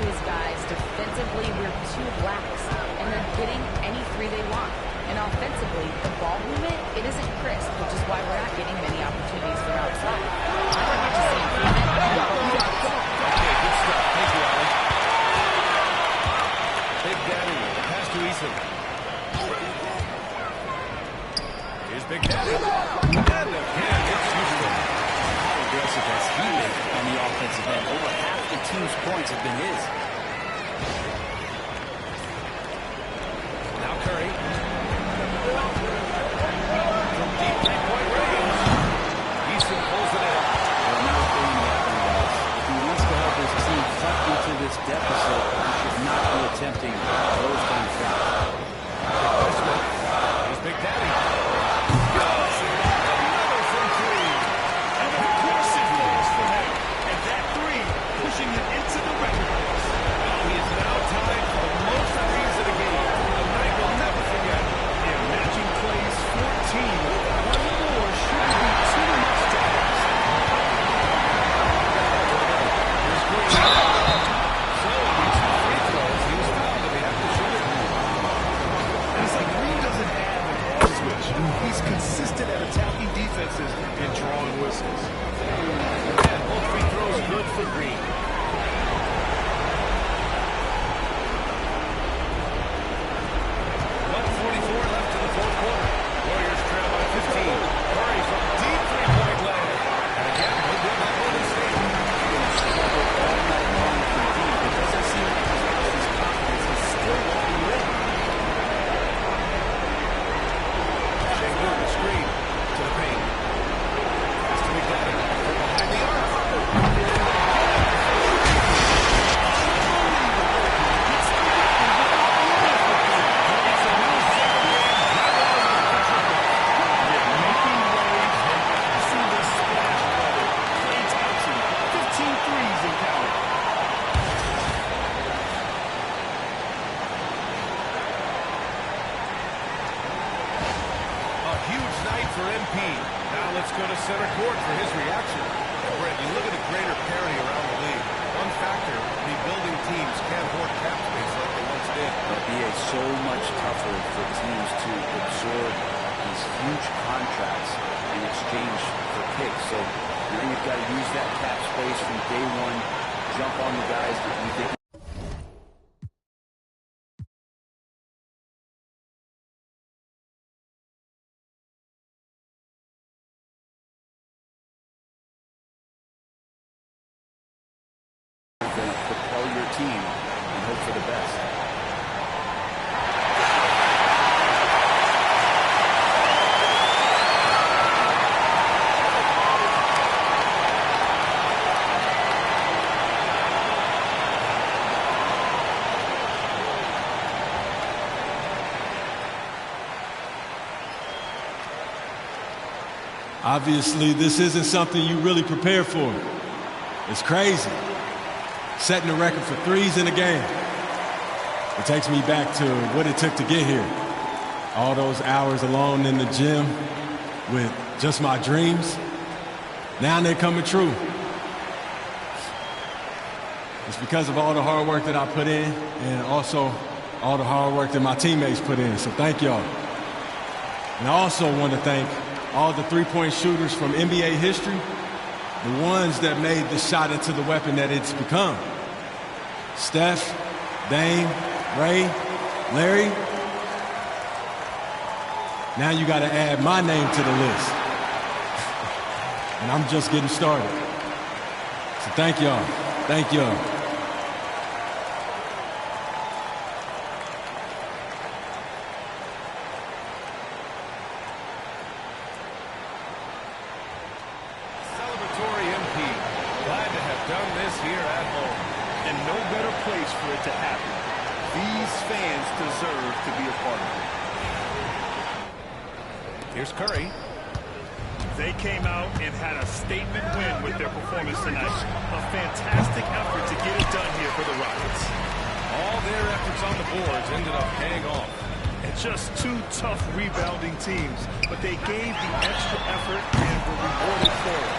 his guys, defensively, we're too lax, and they're getting any three they want. And offensively, the ball movement, it isn't crisp, which is why we're not getting many opportunities from outside. I would like to see improvement. Okay, good stuff. Thank you, Allie. Big Daddy, pass to Eason. Here's Big Daddy. And again, it's Houston. How aggressive has he been on the offensive end? Over half the team's points have been his. Now Curry. From deep three-point range. Eason pulls it in. Well, now thing happened, guys. If he wants to help his team cut into this deficit, he should not be attempting those kind of shots. Here's Big Daddy. Goes! Another from three. And of course it falls for him. And that three pushing him into the record books. He is now tied for the most threes in a game. A night we'll never forget. Yeah, matching plays 14. One more shouldn't be too much to ask. Here's Green. So he needs some free throws. He was fouled and he had to shoot it. And it's like Green doesn't have an off switch. He's consistent at attacking defenses and drawing whistles. And both free throws good for Green. 1:44 left in the fourth quarter. Warriors trail by 15. Curry from deep three-point land. And again, he'll do that Golden State. All night long from deep. It doesn't seem like he's lost his confidence. He's still walking with. Şengün, the screen to the paint. Pass to McDaddy. From behind the arc. Making waves and passing the splash brother. Klay Thompson, 15 threes and counting. A huge night for MP. Now let's go to center court for his reaction. And Brent, you look at the greater parity around the league. One factor, rebuilding teams can't hoard cap space like they once did. But BA, so much tougher for teams to absorb these huge contracts in exchange for picks. So now you've got to use that cap space from day one, jump on the guys that you think to propel your team and hope for the best. Obviously, this isn't something you really prepare for. It's crazy. Setting the record for threes in a game. It takes me back to what it took to get here. All those hours alone in the gym with just my dreams. Now they're coming true. It's because of all the hard work that I put in and also all the hard work that my teammates put in. So thank y'all. And I also want to thank all the three-point shooters from NBA history, the ones that made the shot into the weapon that it's become. Steph, Dame, Ray, Larry. Now you got to add my name to the list. And I'm just getting started. So thank y'all. Thank y'all. Celebratory MP. Glad to have done this here at home. And no better place for it to happen. These fans deserve to be a part of it. Here's Curry. They came out and had a statement win with their performance tonight. A fantastic effort to get it done here for the Rockets. All their efforts on the boards ended up paying off. And just two tough rebounding teams, but they gave the extra effort and were rewarded for it.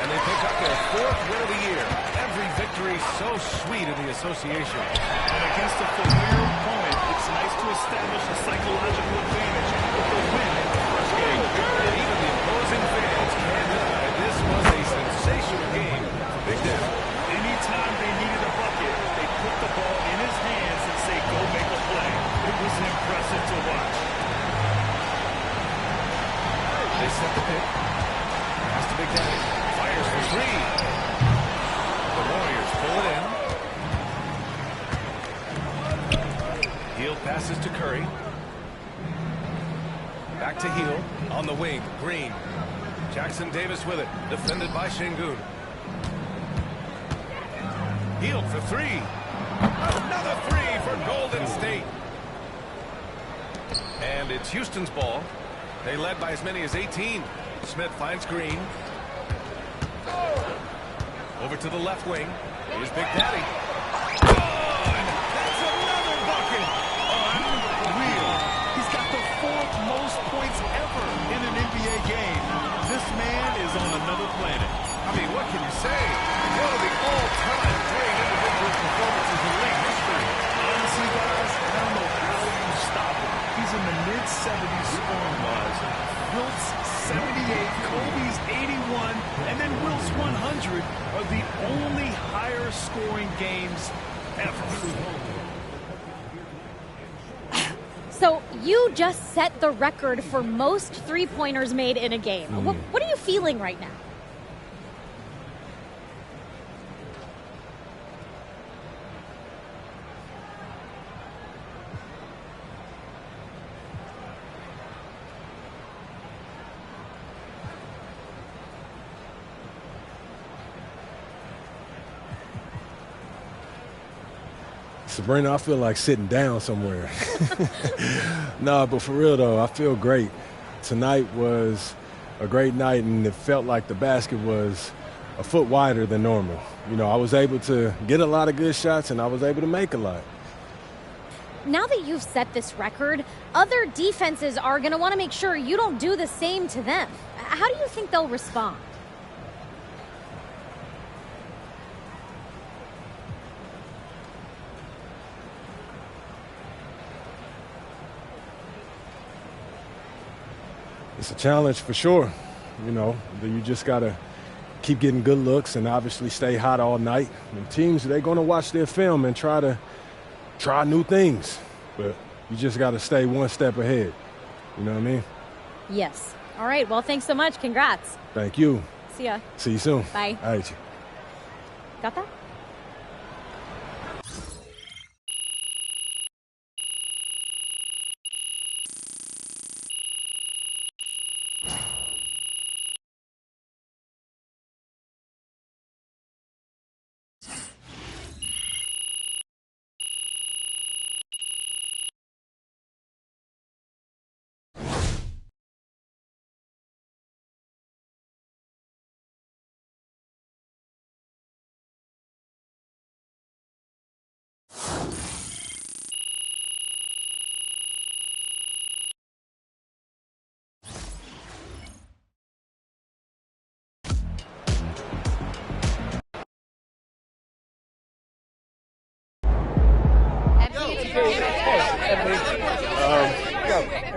And they pick up their 4th win of the year. Every victory so sweet in the association. And against a familiar opponent, it's nice to establish a psychological advantage with the win in the first game. And even the opposing fans can't deny this was a sensational game for Big Daddy. Anytime they needed a bucket, they put the ball in his hands and say, go make a play. It was impressive to watch. They set the pick. Pass to Big Daddy. Fires for 3. The Warriors pull it in. Hield passes to Curry. Back to Hield. On the wing, Green. Jackson Davis with it. Defended by Şengün. Hield for 3. Another 3 for Golden State. And it's Houston's ball. They led by as many as 18. Smith finds Green. Over to the left wing. Here's Big Daddy. Good! That's another bucket! Unreal. He's got the 4th most points ever in an NBA game. This man is on another planet. I mean, what can you say? One of the all-time great individual performances in league history. Honestly, guys, I don't know how you stop him. He's in the mid-70s scoring-wise. Wilt's 78, Kobe's 81, and then Wilt's 100 are the only higher-scoring games ever. So you just set the record for most three-pointers made in a game. What are you feeling right now? Sabrina, I feel like sitting down somewhere. No, but for real, though, I feel great. Tonight was a great night, and it felt like the basket was a foot wider than normal. You know, I was able to get a lot of good shots, and I was able to make a lot. Now that you've set this record, other defenses are going to want to make sure you don't do the same to them. How do you think they'll respond? It's a challenge for sure. You know, you just got to keep getting good looks and obviously stay hot all night. And teams, they're going to watch their film and try new things. But you just got to stay one step ahead. You know what I mean? Yes. All right. Well, thanks so much. Congrats. Thank you. See ya. See you soon. Bye. All right. Got that?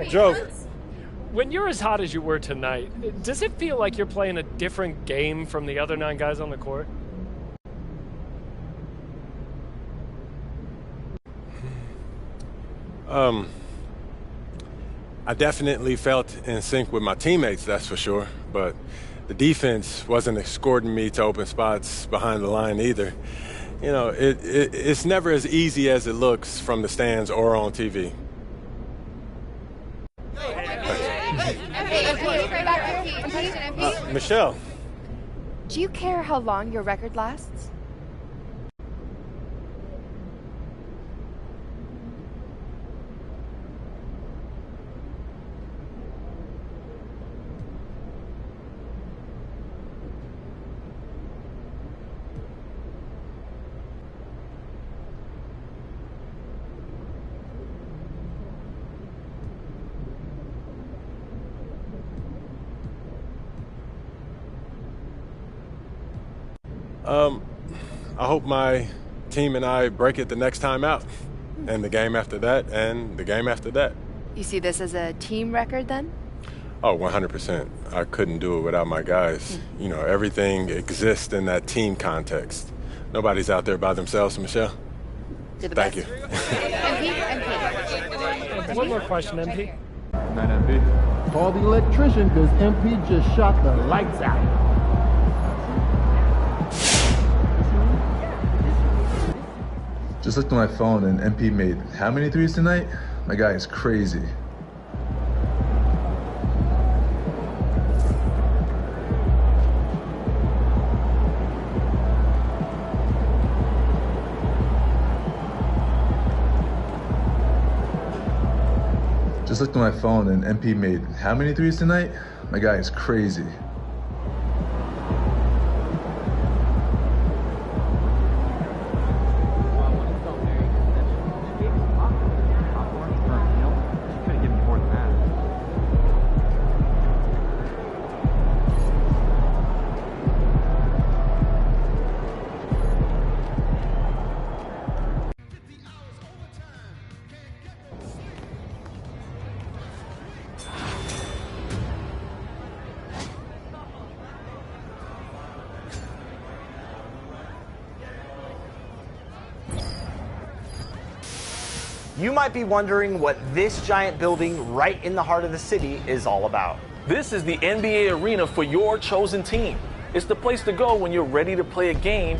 Joe, when you're as hot as you were tonight, does it feel like you're playing a different game from the other 9 guys on the court? I definitely felt in sync with my teammates, that's for sure. But the defense wasn't escorting me to open spots behind the line either. You know, it's never as easy as it looks from the stands or on TV. Michelle. Do you care how long your record lasts? I hope my team and I break it the next time out, and the game after that, and the game after that. You see this as a team record then? Oh, 100%. I couldn't do it without my guys. You know, everything exists in that team context. Nobody's out there by themselves, Michelle. You're the Thank best. you. MP. One more question, MP. Night, MP. Call the electrician because MP just shot the lights out. Just looked at my phone and MP made how many threes tonight? My guy is crazy. Just looked at my phone and MP made how many threes tonight? My guy is crazy. You might be wondering what this giant building right in the heart of the city is all about. This is the NBA arena for your chosen team. It's the place to go when you're ready to play a game.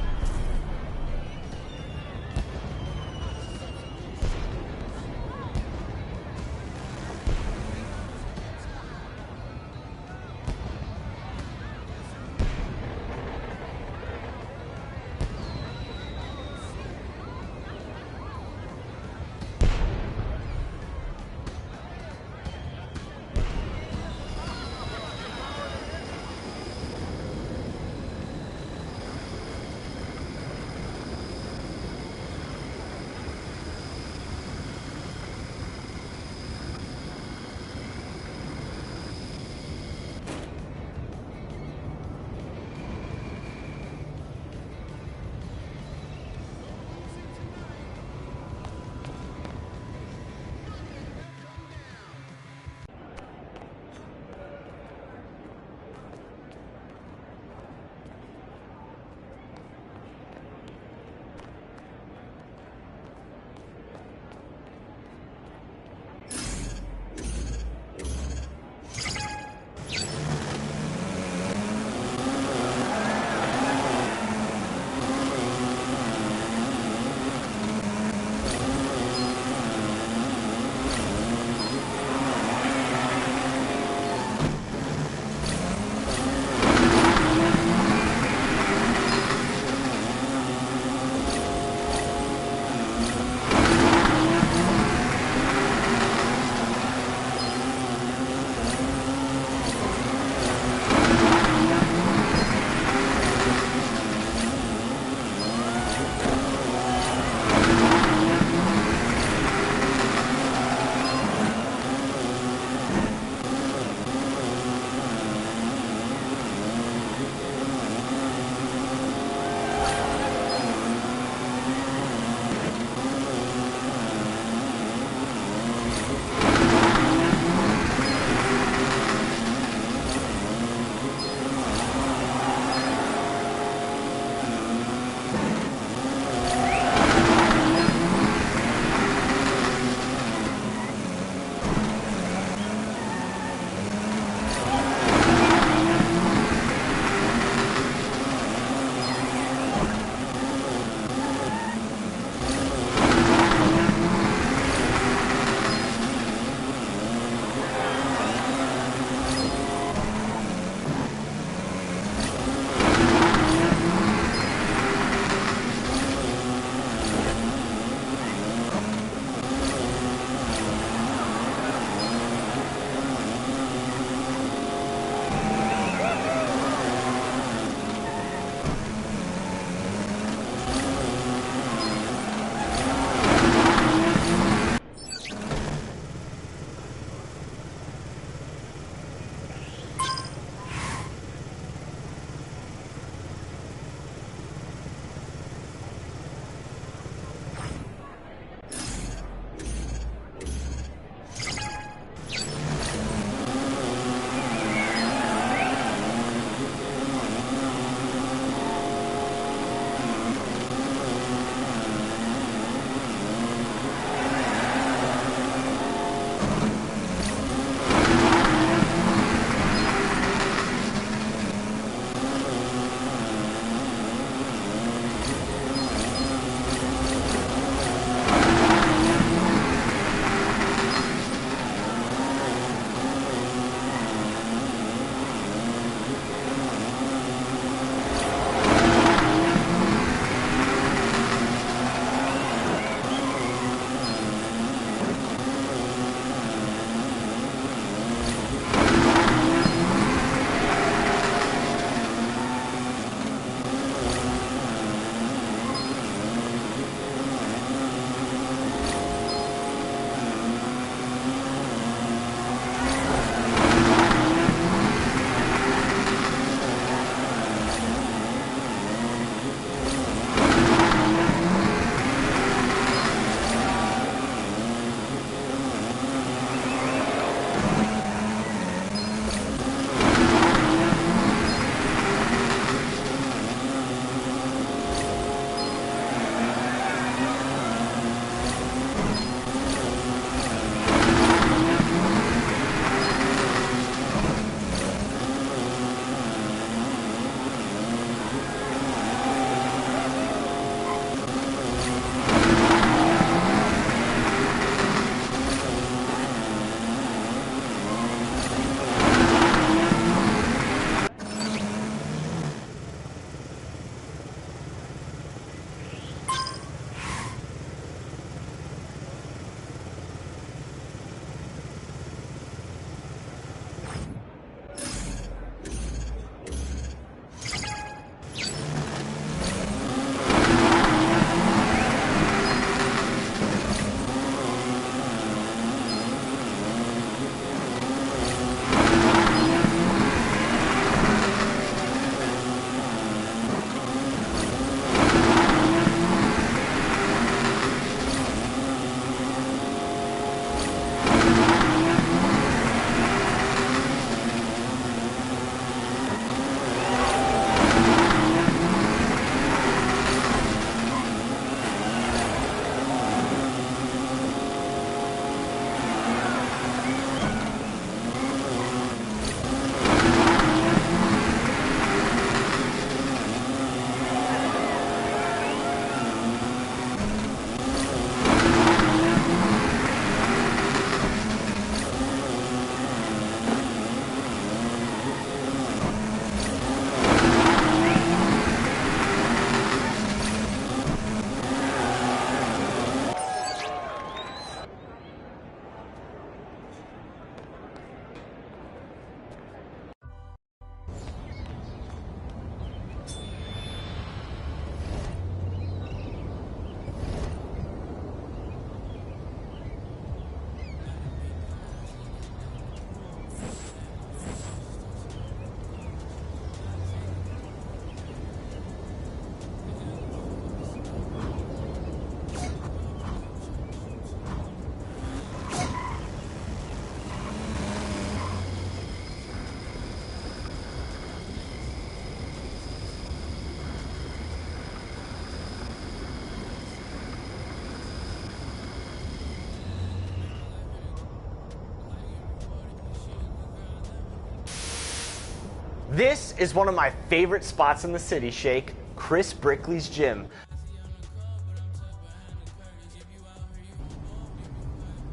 This is one of my favorite spots in the city, Shake, Chris Brickley's gym.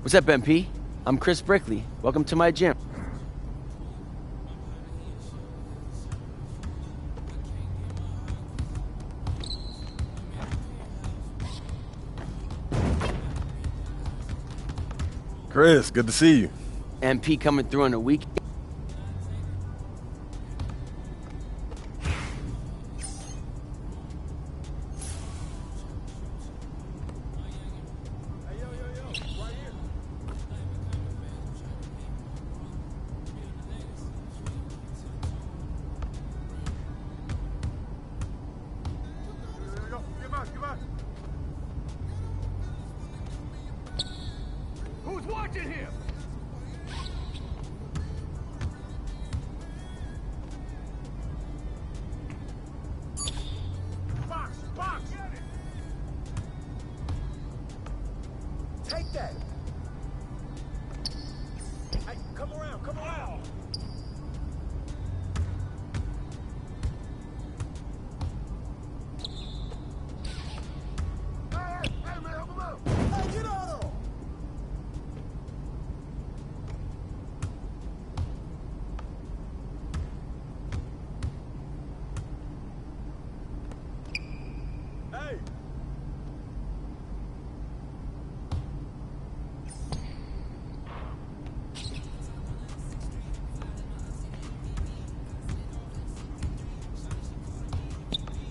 What's up, MP? I'm Chris Brickley. Welcome to my gym. Chris, good to see you. MP coming through on the week. Who's watching here? Box, box. Take that. Hey, come around, come around. Hey, man, help him out. Hey, get out of him. Hey!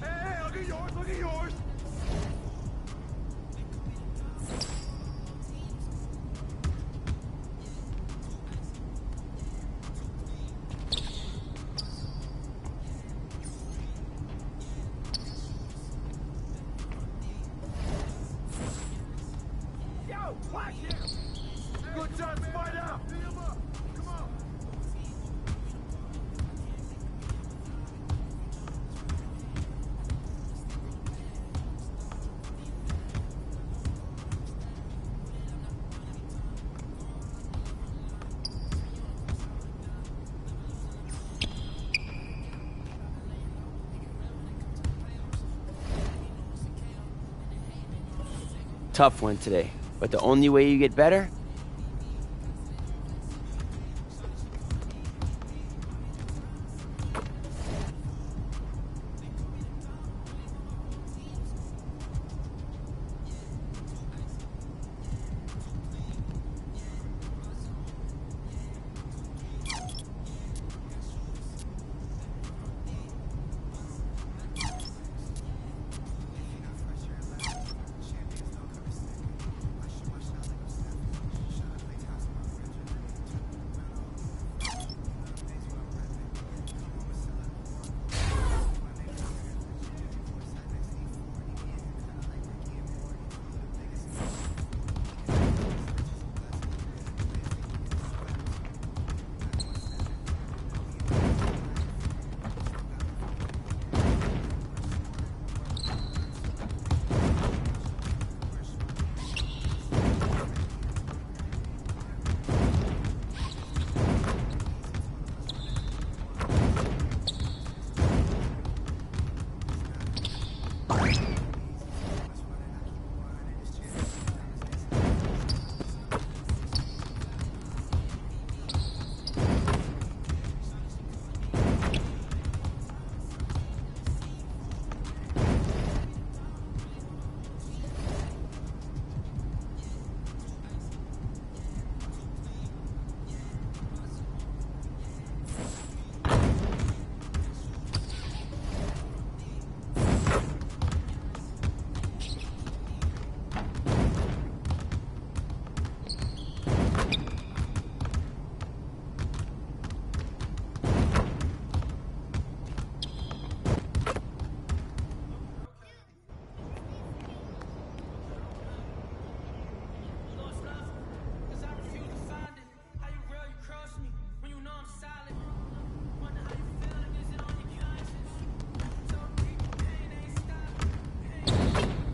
Hey, look at yours, look at yours! Yo, watch him! Good time, fight out! Come on! Tough one today, but the only way you get better?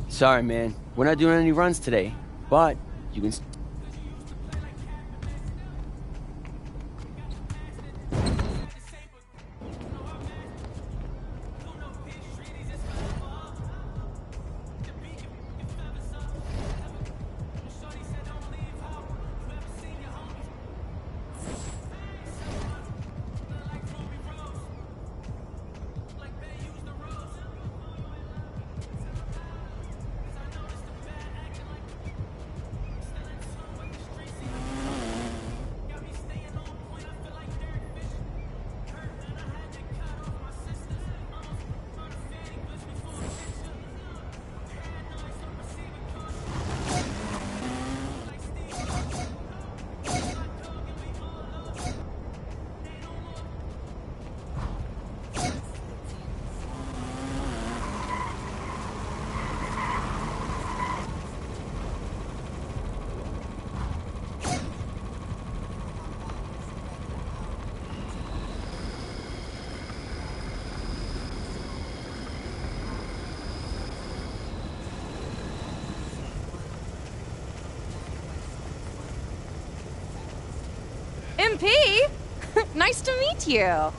Sorry, man. We're not doing any runs today, but you can... MP! Nice to meet you.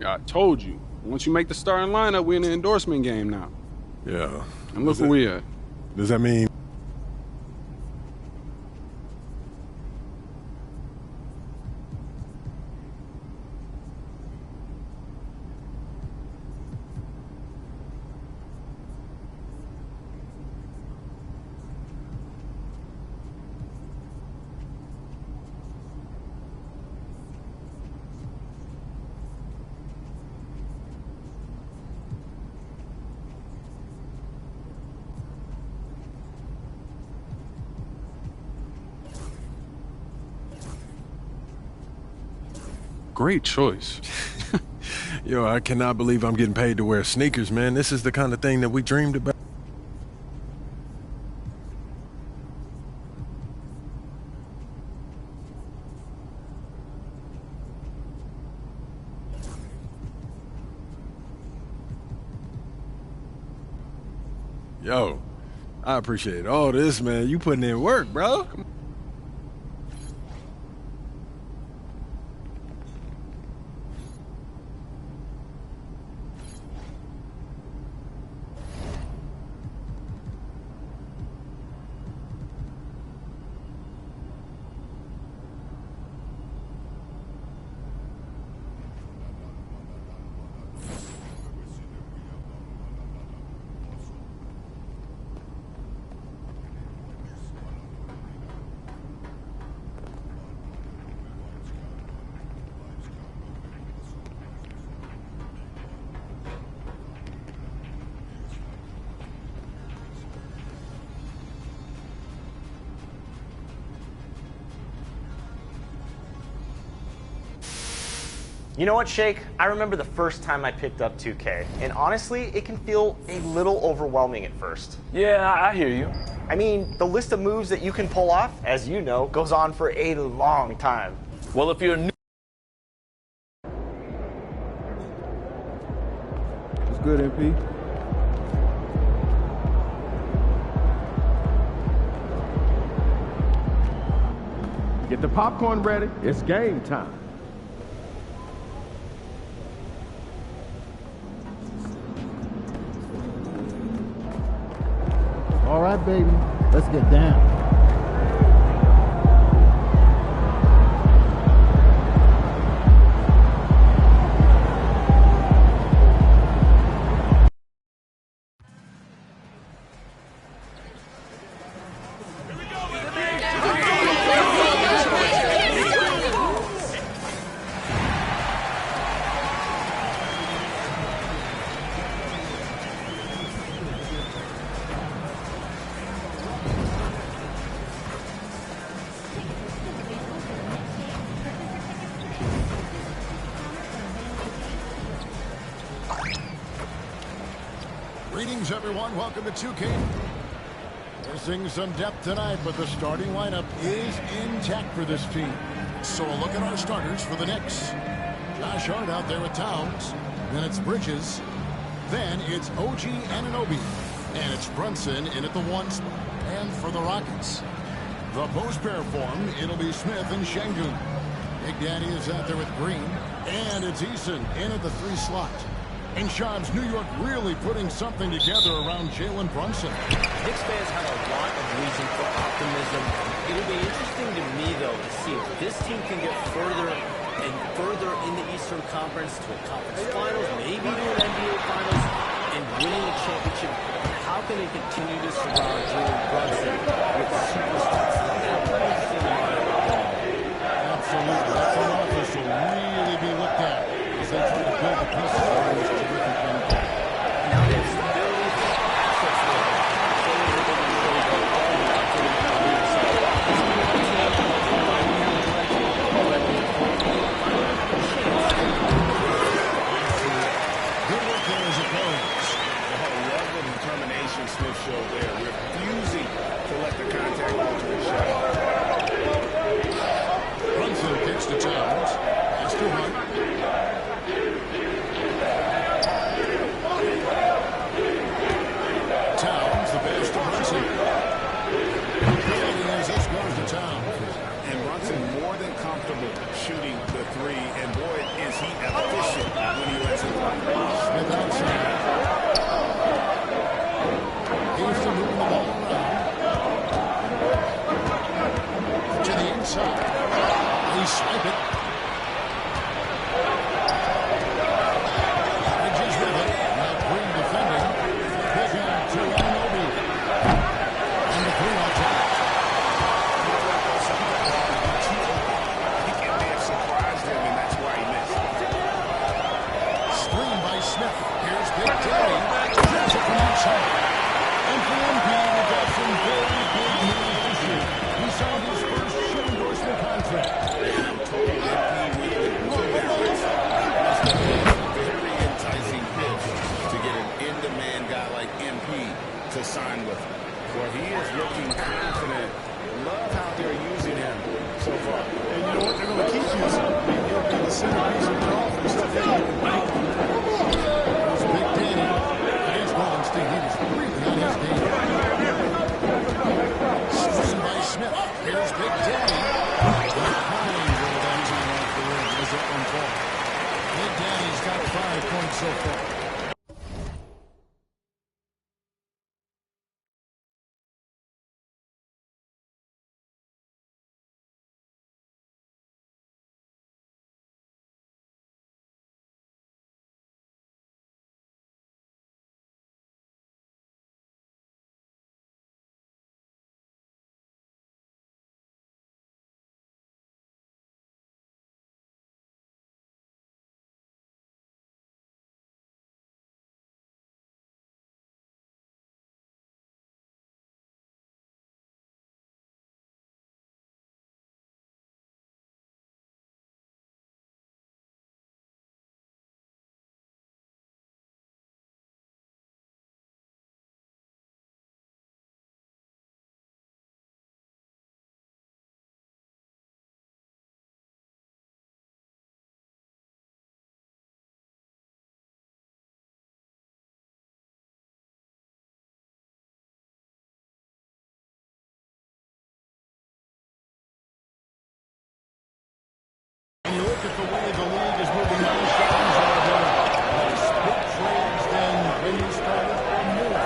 I told you. Once you make the starting lineup, we're in the endorsement game now. Yeah. And look where we at. Does that mean... Great choice. Yo, I cannot believe I'm getting paid to wear sneakers, man. This is the kind of thing that we dreamed about. Yo, I appreciate all this, man. You putting in work, bro. You know what, Shake? I remember the first time I picked up 2K, and honestly, it can feel a little overwhelming at first. Yeah, I hear you. I mean, the list of moves that you can pull off, as you know, goes on for a long time. Well, if you're new... It's good, MP. Get the popcorn ready. It's game time. All right, baby, let's get down. Greetings, everyone. Welcome to 2K. Missing some depth tonight, but the starting lineup is intact for this team. So a look at our starters for the Knicks. Josh Hart out there with Towns. Then it's Bridges. Then it's OG Anunoby. And it's Brunson in at the 1 spot. And for the Rockets, the post pair form, it'll be Smith and Şengün. Big Daddy is out there with Green. And it's Eason in at the 3 slot. And Shams, New York really putting something together around Jalen Brunson. Knicks fans have a lot of reason for optimism. It'll be interesting to me, though, to see if this team can get further and further in the Eastern Conference to a conference finals, maybe to an NBA finals, and winning a championship. How can they continue to surround Jalen Brunson with superstars? Absolutely. That's an office to really be looked at as they try to build the pieces around this terrific young player. Now there's stability for assets there. So Smith showed there, refusing to let the contact alter his shot. Brunson pitch to Towns. Pass to Hunt. Towns, the pass to Brunson. As this goes to Towns. And Brunson more than comfortable shooting the three, and boy, is he efficient when he lets it fly. Smith outside. Houston moving the ball around. To the inside. They swipe it. Bridges with it. Now Green defending. Big out to Anunoby. And the three on top. He may have surprised him, and that's why he missed. Screen by Smith. Here's Big Daddy. Drives it from outside. And for MP, we got some very big news this year. He signed his first shoe endorsement contract. And I'm told MP really benefits. Must have been a very enticing pitch to get an in-demand guy like MP to sign with him. Well, he is looking confident. Love how they're using him so far. And you know what? They're going to keep using him. He'll be the centerpiece of their offense. There's Big Daddy. Against Golden State, he was really on his game. Screen by Smith. Here's Big Daddy. Big Daddy's got 5 points so far. And you look at the way the league is moving now, Shams, are there split trades than when you started or more?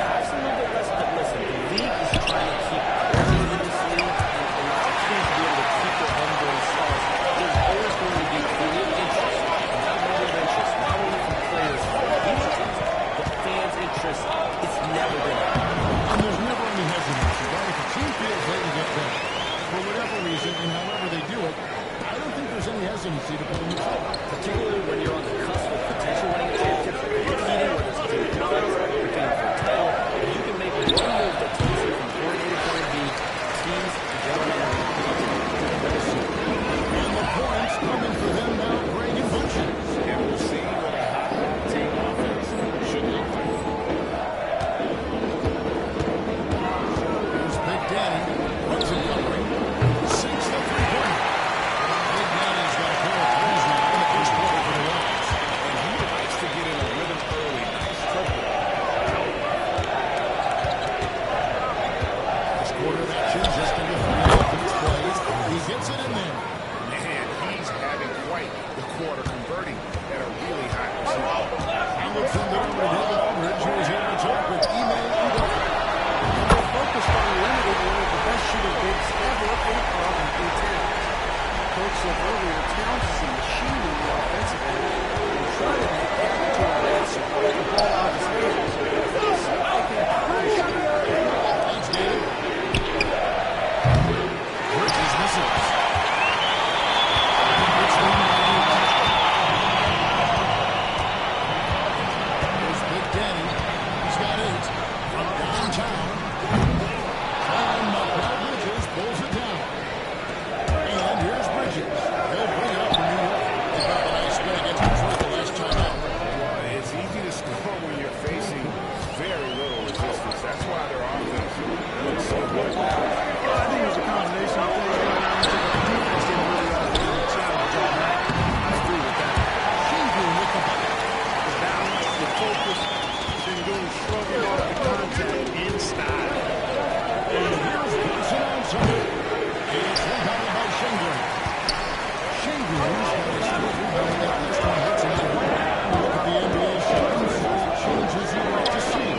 Absolutely. Listen, the league is trying to keep coaching in this league and allow teams to be able to keep their homegrown stars. There's always going to be creative interest, not only interest, not only from players from these teams, but fans' interest. It's never going to happen. And there's never any hesitancy, right? If a team feels they can get better, for whatever reason and however they do it, I don't think there's any hesitancy to resistance. That's why their offense looks so good now. Well, I think it was a combination of things going on. The defense didn't really challenge all night. I agree with that. Shingu with the ball. The balance, the focus, Shingun shrugging off the contact in style. And here's Wilson outside. It's rebounded by Shingu. Shingu's got his first rebound that this one hits him. Look at the NBA shots. Changes you like to see.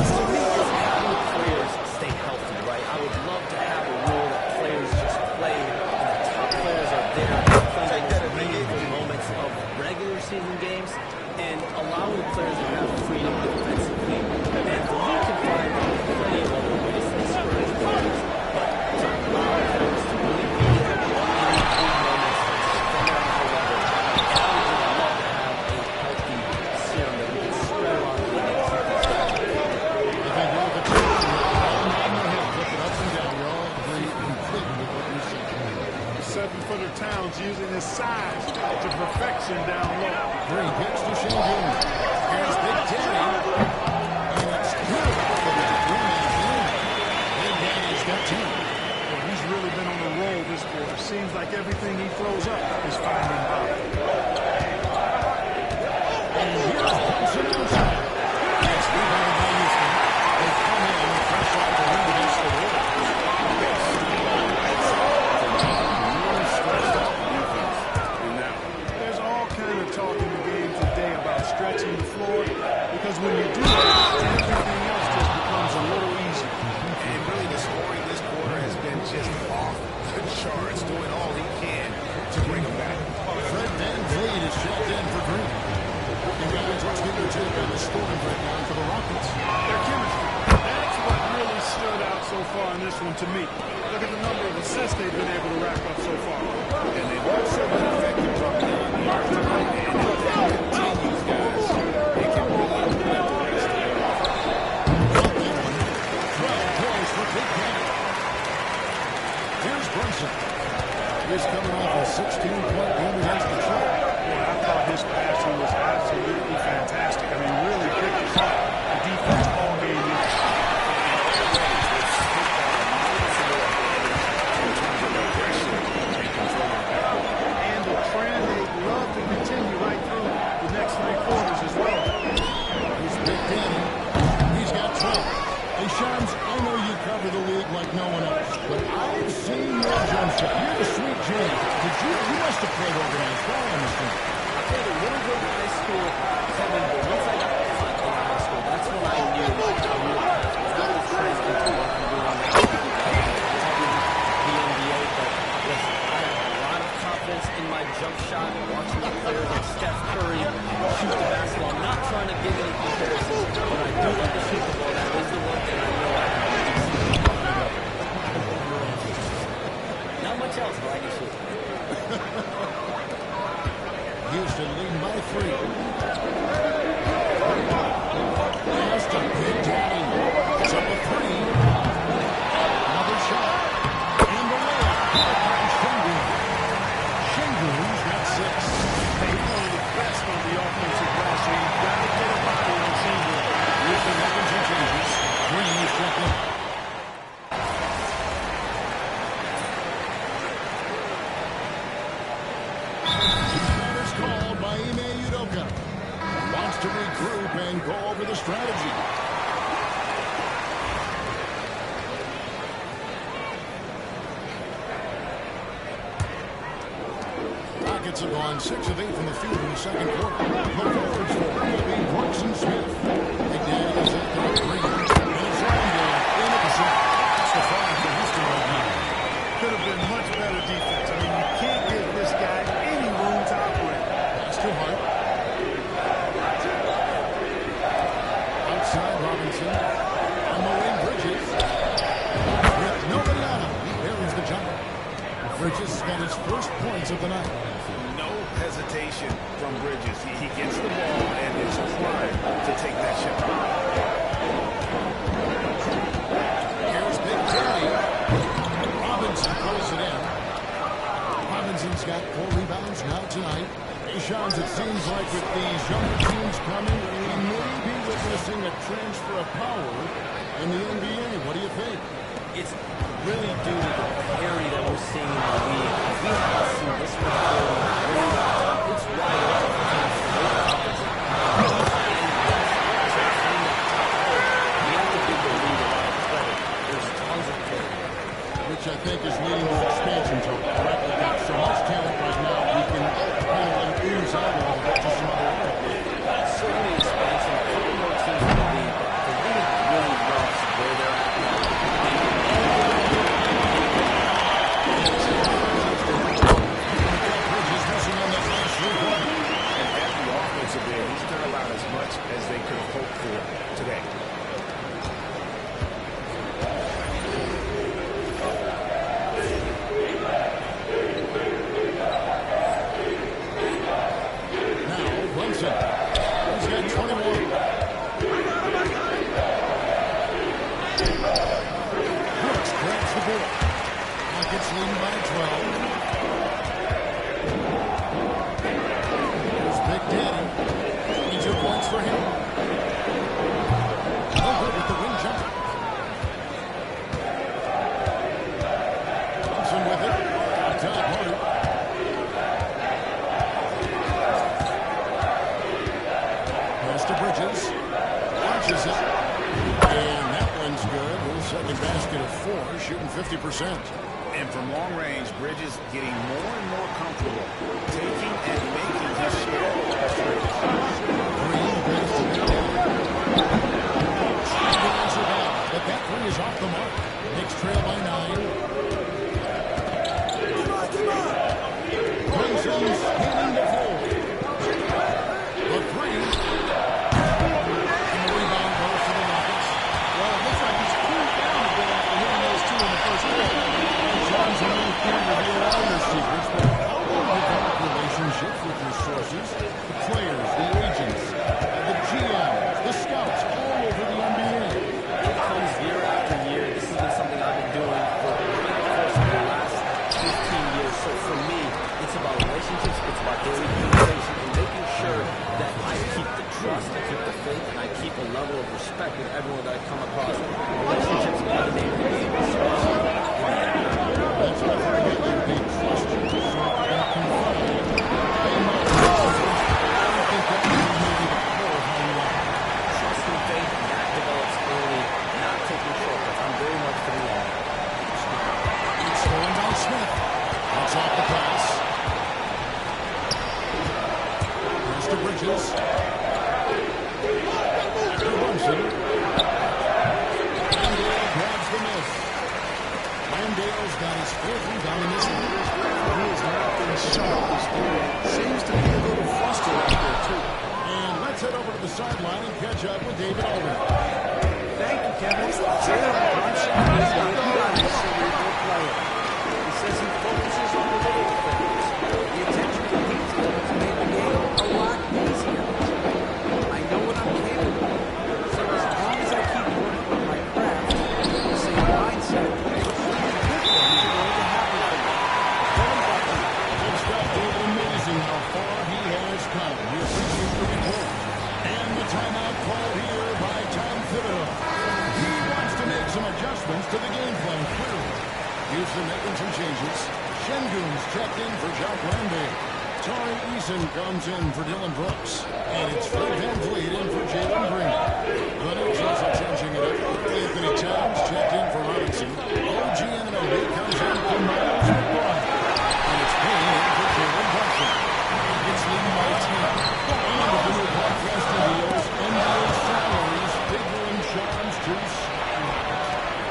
To me, it's having players stay healthy, right? I would love to have a rule that players just play and the top players are there playing those meaningful moments of regular season games and allowing the players to have freedom defensively. And the league can find plenty of other ways to discourage players, but to allow players to really be in meaningful moments from their high level. And I would just love to have a healthy serum that we can spread around the league and keep these guys healthy. I think all the teams are looking up and down. We all agree completely with what you said. 7-footer Towns using his size to perfection down low. Green pitch to Shingu. Here's Big Daddy. And it's good for the rebound. Big Daddy's got two. Well, he's really been on a roll this quarter. Seems like everything he throws up is finding bottom. And here's Wilson outside. It's rebounded by Houston. They come in and fresh off the rim against the wall. There's all kind of talk in the game today about stretching the floor because when you do that, everything else just becomes a little easier. And really, the scoring this quarter has been just off the charts, doing all he can to bring them back. Fred VanVleet is checked in for Green. And guys, let's get your take on the scoring breakdown for the Rockets. Their chemistry. That's what really stood out so far in this one to me. Look at the number of assists they've been able to rack up so far. And they've also been effective from beyond the arc tonight. And if that continues, guys, it can really impact the rest of their offense. 12 points for Big Daddy. Here's Brunson. He's coming off a 16-point game against Detroit. Boy, I thought his passing was absolutely fantastic. I mean, really picked apart the defense all game long. And the trend they'd love to continue right through the next 3 quarters as well. Here's Big Daddy. He's got 12. Hey, Shams, I know you cover the league like no one else, but I've seen your jump shot. You're the sweet James. You must have played organized ball on this team. I played a little bit in high school, Kevin, but once I got cut in high school, that's when I knew I was going to translate to what I'm doing now. The NBA, but listen, I have a lot of confidence in my jump shot, watching the players like Steph Curry shoot the basketball. I'm not trying to give any comparisons, but I do love to shoot the ball. That is the one thing I know I can do. Not much else, but I can shoot. Houston leading by 3. Pass to Big Daddy. It's up a 3. Another shot. And the layup. Here comes Shingu. Shingu's got 6. He's one of the best on the offensive glass, so you've got to get a body on Shingu. Houston making some changes. Green is checked in. Called by Ime Udoka. Wants to regroup and go over the strategy. Rockets have gone 6 of 8 from the field in the second quarter. The forwards for will be Brooks and Smith. Big Daddy is at the Green. And it's Randall in at the set. That's the 5 for Houston right now. Could have been much better defense. I mean, you can't give this guy any room to operate. That's too hard. Outside Robinson. On the wing, Bridges. With nobody on him. There is the jumper. Bridges got his first points of the night. No hesitation from Bridges. He gets the ball and is primed to take that shot. Here's Big Daddy. Robinson pulls it in. Robinson's got 4 rebounds now tonight. Hey, Shams, it seems like with these younger teams coming, we may be witnessing a transfer of power in the NBA. What do you think? It's really due to the parity that we're seeing in the league. We haven't seen this much parity in a really long time. It's wide open for teams to make offensive plays. We have to give the league a lot of credit. There's tons of parity. Which I think is leading to expansion talk, correct? We've got so much talent right now, we can kind of like ooze out a little bit to some other areas. Certainly expansion. A couple more teams in the league, but the league really loves where they're at now. And at the offensive end, he's done about as much as they could have hoped for today. Leading by 12. Here's Big Daddy. 22 points for him. No good with the wing jumper. Thompson with it. Todd Hardy. Pass to Bridges. Launches it. And that one's good. His second basket of 4, shooting 50%. And from long range, Bridges getting more and more comfortable taking and making his share of pressure. But that three is off the mark. Knicks trail by 9. Clemson's hitting the floor. The three. And the rebound goes to the Rockets. Well, it looks like he's cooled down a bit after hitting those two in the first quarter. John's a little can't reveal all your secrets, but how do you develop relationships with your sources, the players, the agents, the GM, the scouts, all over the NBA? It comes year after year. This has been something I've been doing for the last 15 years. So for me, it's about relationships, it's about daily communication, and making sure that I keep the trust, I keep the faith, and I keep a level of respect with everyone that I come across. Relationships are the name of the game, especially in the NBA. That's what I get you. They trust you to serve and confide. They might I don't think that would be maybe the core of how you operate. Trust and faith, that develops early, not taking shortcuts. I'm very much for the long. It's stolen by Smith. That's off the pass. Pass to Bridges. To Brunson. Landale grabs the miss. Landale's got his fourth rebound in this one. He has not been sharp this period. Seems to be a little flustered out there, too. And let's head over to the sideline and catch up with David Aldridge. Thank you, Kevin. Jalen Brunson is a very cerebral player. He says he focuses on the little things. The attention to detail has made the game a lot easier. I know what I'm capable of. So as long as I keep working on my craft, the same mindset, it's going to happen for me. Good stuff, David. Amazing how far he has come. We appreciate the report. And the timeout called here by Tom Thibodeau. He wants to make some adjustments to the game plan, clearly. Houston making some changes. Şengün's checked in for Jacques Landale. Tari Eason comes in for Dylan Brooks. And it's Fred VanVleet in for Jalen Green. The Knicks also changing it up. Anthony Towns checked in for Robinson. OG Anunoby comes in for Miles McBride. And it's Payne in for Jalen Brunson. It's leading by 10. And with the new broadcasting deals, NBA salaries figuring Sean's too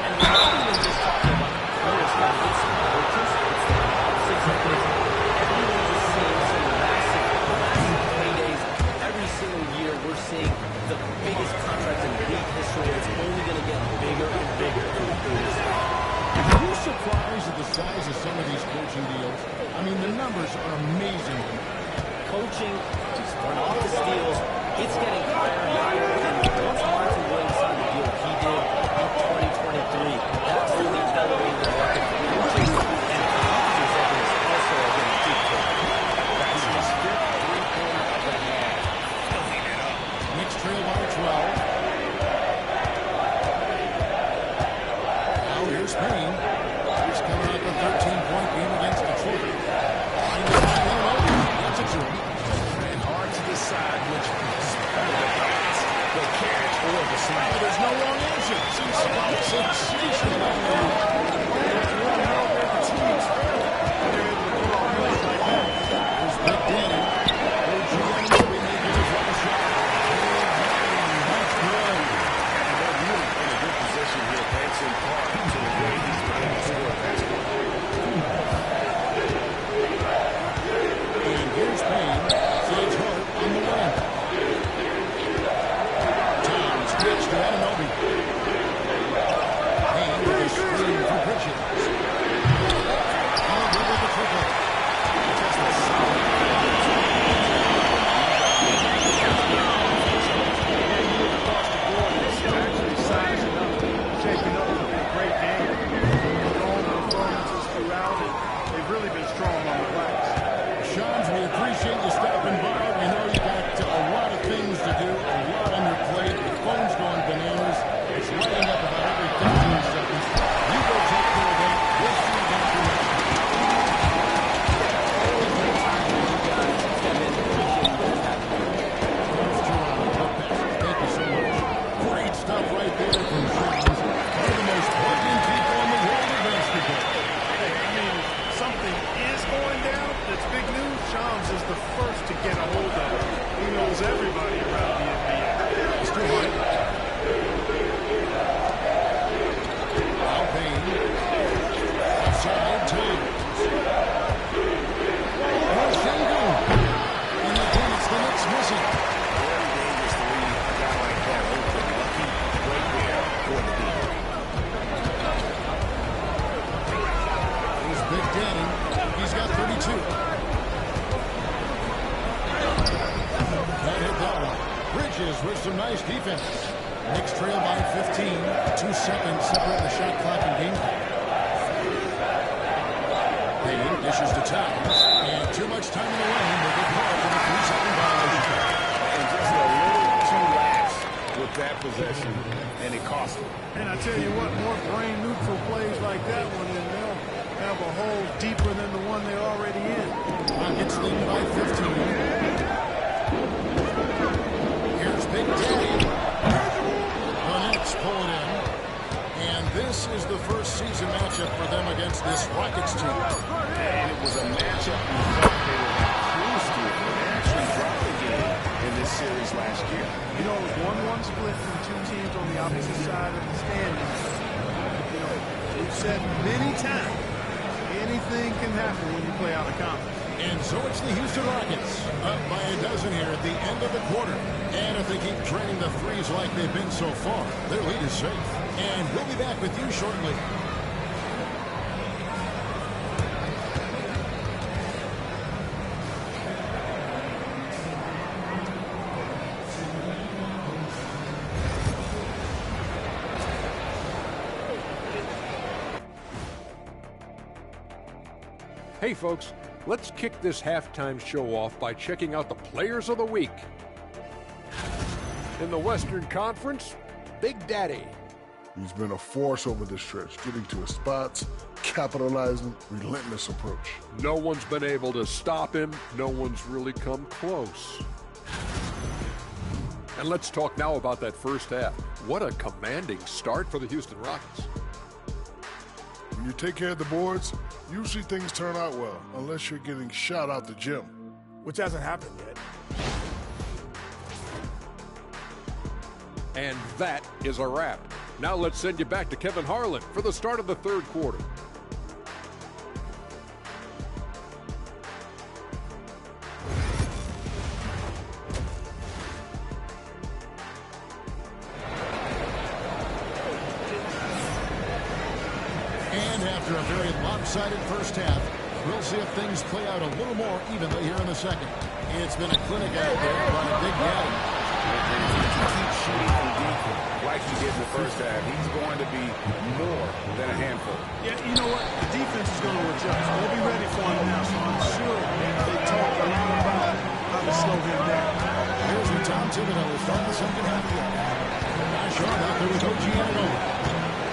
And we're not even just talking about the players, but it's the coaches, it's the executives. Everyone is seeing some massive paydays. Every single year we're seeing the biggest contracts in league history, and it's only going to get bigger and bigger in the years. Are you surprised at the size of some of these coaching deals? I mean, the numbers are amazing. Coaching, front office deals, it's getting higher and higher. And once Martin Williams signed the deal he did in 2023, that's really elevated the market for coaches. And the executives also are getting big pay. That's his fifth three-pointer of the half. Knicks trail by 12. With some nice defense. Knicks trail by 15. 2 seconds separate the shot clock and game clock. Payne dishes to Towns. And too much time in the lane. They get called for the 3-second violation. And just a little too lax with that possession, and it cost them. And I tell you what, more brain-neutral plays like that one, and they'll have a hole deeper than the one they're already in. Rockets lead by 15. Big Daddy. The Knicks pull it in. And this is the first season matchup for them against this Rockets team. And it was a matchup we thought they would have cruised to. They actually dropped the game in this series last year. You know, it was 1-1 split from two teams on the opposite side of the standings. You know, we've said many times, anything can happen when you play out of conference. And so it's the Houston Rockets up by a dozen here at the end of the quarter. And if they keep draining the threes like they've been so far, their lead is safe. And we'll be back with you shortly. Hey folks, let's kick this halftime show off by checking out the Players of the Week. In the Western Conference, Big Daddy. He's been a force over the stretch, getting to his spots, capitalizing, relentless approach. No one's been able to stop him. No one's really come close. And let's talk now about that first half. What a commanding start for the Houston Rockets. When you take care of the boards, usually things turn out well, unless you're getting shot out the gym. Which hasn't happened yet. And that is a wrap. Now let's send you back to Kevin Harlan for the start of the third quarter. And after a very lopsided first half, we'll see if things play out a little more evenly here in the second. It's been a clinic out there by Big Daddy. Keep shooting from deep like he did in the first half. He's going to be more than a handful. Yeah, you know what? The defense is going to adjust. They'll be ready for him now, so I'm sure they talked a lot about how to slow him down. Here's where Tom Thibodeau will start the second half. Not sure about there with OG Anunoby.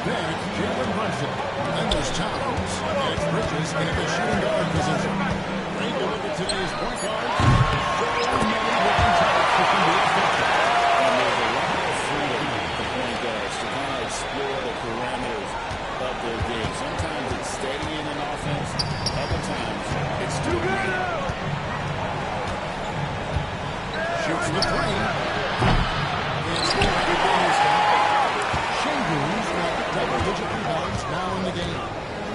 Then Jalen Brunson. Then there's Towns. And it's Bridges in the shooting guard position. Great to look at today's point guard. So many different types that can be effective. And there's a lot of freedom for point guards to kind of explore the perimeter the three. It's good. Shingu's got double-digit rebounds now in the game.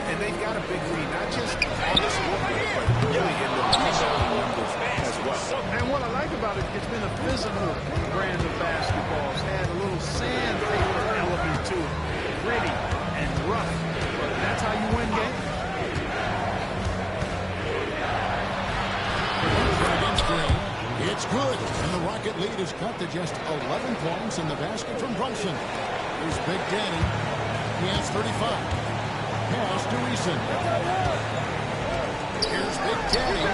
And they've got a big lead, not just on the scoreboard, but really in the rebounding numbers as well. And what I like about it, it's been a physical brand of basketball. It's had a little sandpaper element to it. Gritty and rough. But that's how you win games. Against Green. It's good. And the Rocket lead is cut to just 11 points in the basket from Brunson. Here's Big Danny. He has 35. Pass to Eason. Here's Big Daddy.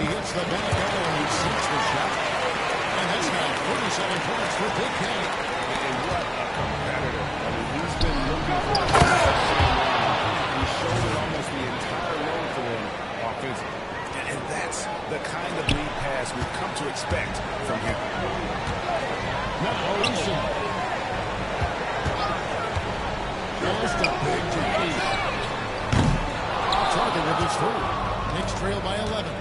He hits the back elbow and he sinks the shot. And that's now 47 points for Big Daddy. And what a competitor. I mean, he's been looking for this. He's shouldered almost the entire load for them offensively. And that's the kind of lead pass we've come to expect from him. Now Eason. Just a big Daddy. Target with his three. Knicks trail by 11.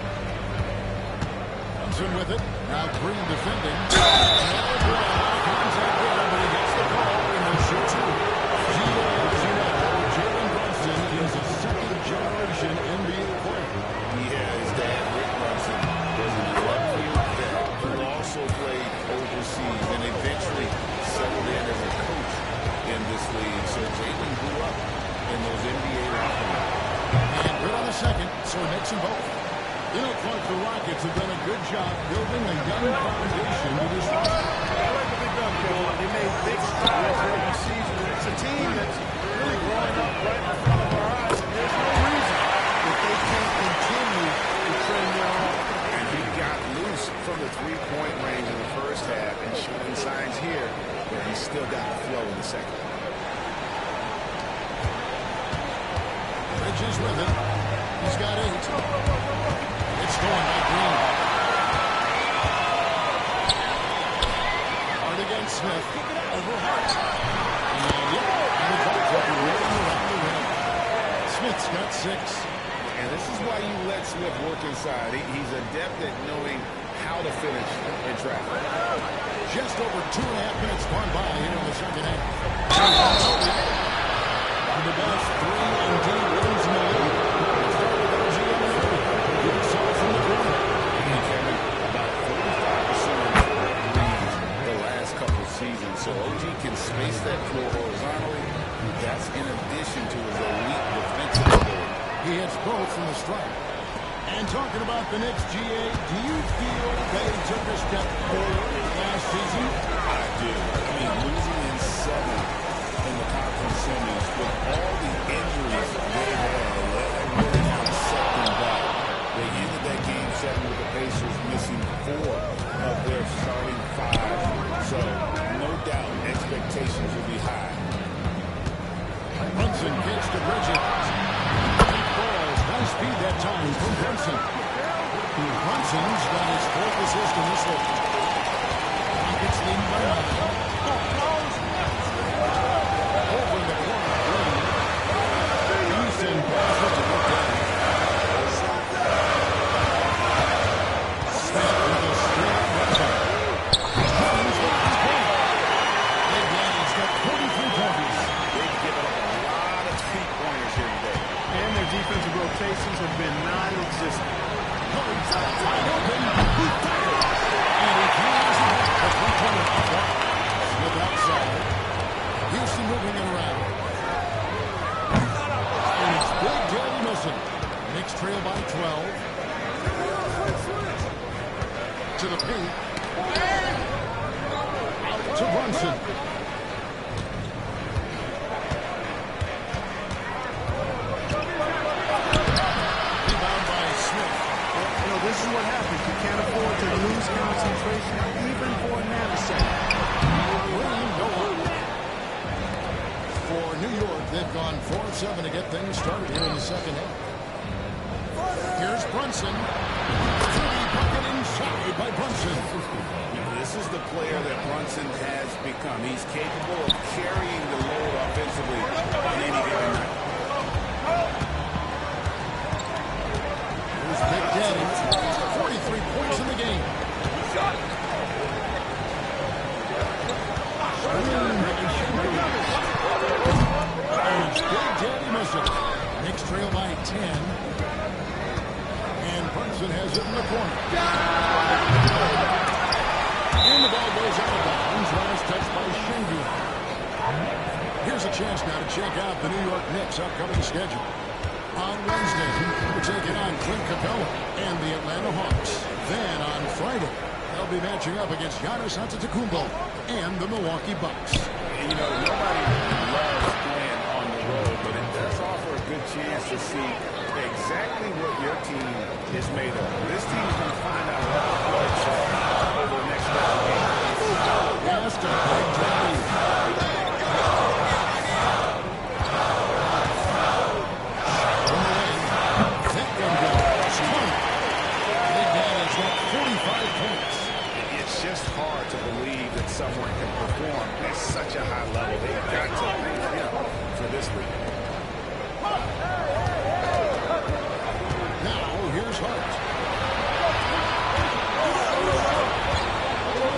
Brunson with it. Now Green defending. Contact there, but he gets the call and he'll shoot two. Jalen Brunson is a second-generation NBA player. Yeah, his dad, Rick Brunson, was an 11-year vet who also played overseas and eventually settled in as a coach in this league. So Jalen grew up in those NBA locker rooms. And good on the second, so it makes them both. You know, Clark, the Rockets have done a good job building a young foundation to this roster. I like what they've done, Kevin. They made big strides during the season. It's a team that's really growing up right in front of our eyes, and there's no reason that they can't continue to trend their own. And he got loose from the three-point range in the first half and showing signs here that he's still got the flow in the second. Bridges with it. He's got 8. It's going by Green. Hard against Smith. Over Hart. And the ball's up and rolling around the rim. Smith's got 6. And this is why you let Smith work inside. He's adept at knowing how to finish in traffic. Just over 2.5 minutes gone by here in the second half. The best 3-and-D wins in the league. It started with OG Anunoby. Good shot from the corner. And Kevin, about 45% of threes the last couple of seasons. So OG can space that floor horizontally. That's in addition to his elite defensive ability. He hits both from the stripe. And talking about the Knicks, GA, do you feel they took a step forward last season? I do. I mean, losing in 7 in the conference semis with all the injuries they had, that really kind of set them back. They ended that game 7 with the Pacers missing 4 of their starting 5. So, no doubt, expectations will be high. Brunson gets to Bridges. Balls, high speed that time from Brunson. Brunson's got his 4th assist in this one. Rockets lead by 9. Over the corner, Green. Houston passes to Big Daddy. Smith with a straight Brunson. Brunson with his point. Big Daddy's got 43 points. They've given up a lot of 3-pointers here today. And their defensive rotations have been non-existent. Curry's wide open. He fires. And he carries it up. A 3-pointer up one. Smith outside. Houston moving it around. And it's Big Daddy missing. Knicks trail by 12. To the paint. Out to Brunson. Rebound by Smith. You know, this is what happens. You can't afford to lose concentration even for a nanosecond. Green, no one. For New York, they've gone 4-7 to get things started here in the second half. Here's Brunson. 3-bucket inside by Brunson. This is the player that Brunson has become. He's capable of carrying the load offensively on any given night. Here's Big Daddy. 43 points in the game. Here's a chance now to check out the New York Knicks' upcoming schedule. On Wednesday, we're taking on Clint Capella and the Atlanta Hawks. Then on Friday, they'll be matching up against Giannis Antetokounmpo and the Milwaukee Bucks. And, you know, nobody loves playing on the road, but it does offer a good chance to see exactly what your team is made of. This team is going to find out what the players are over the next couple of games. Yes, to Big Daddy. It's just hard to believe that someone can perform at such a high level. They've got to thank him for this league. Now, here's Hart.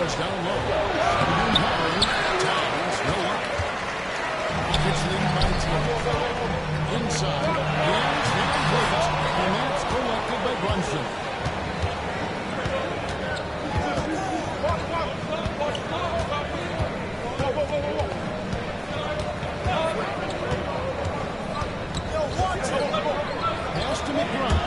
It's down low. Towns, no luck. It's leading by 10. Inside. Gains, and that's collected by Brunson. Pass to McBride.